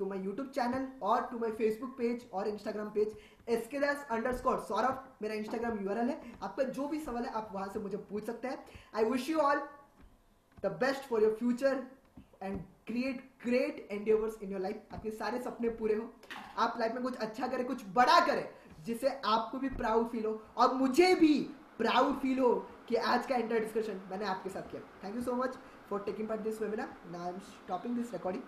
to my YouTube channel और टू माई फेसबुक पेज और इंस्टाग्राम पेज SKDAS_सौरभ मेरा इंस्टाग्राम URL है। आपका जो भी सवाल है आप वहां से मुझे पूछ सकते हैं। I wish you all the best for your future and create great endeavours in your life. आपके सारे सपने पूरे हो, आप लाइफ में कुछ अच्छा करें, कुछ बड़ा करें जिससे आपको भी प्राउड फील हो और मुझे भी प्राउड फील हो कि आज का एंटायर डिस्कशन मैंने आपके साथ किया। Thank you so much for taking part this webinar. Now I am stopping this recording.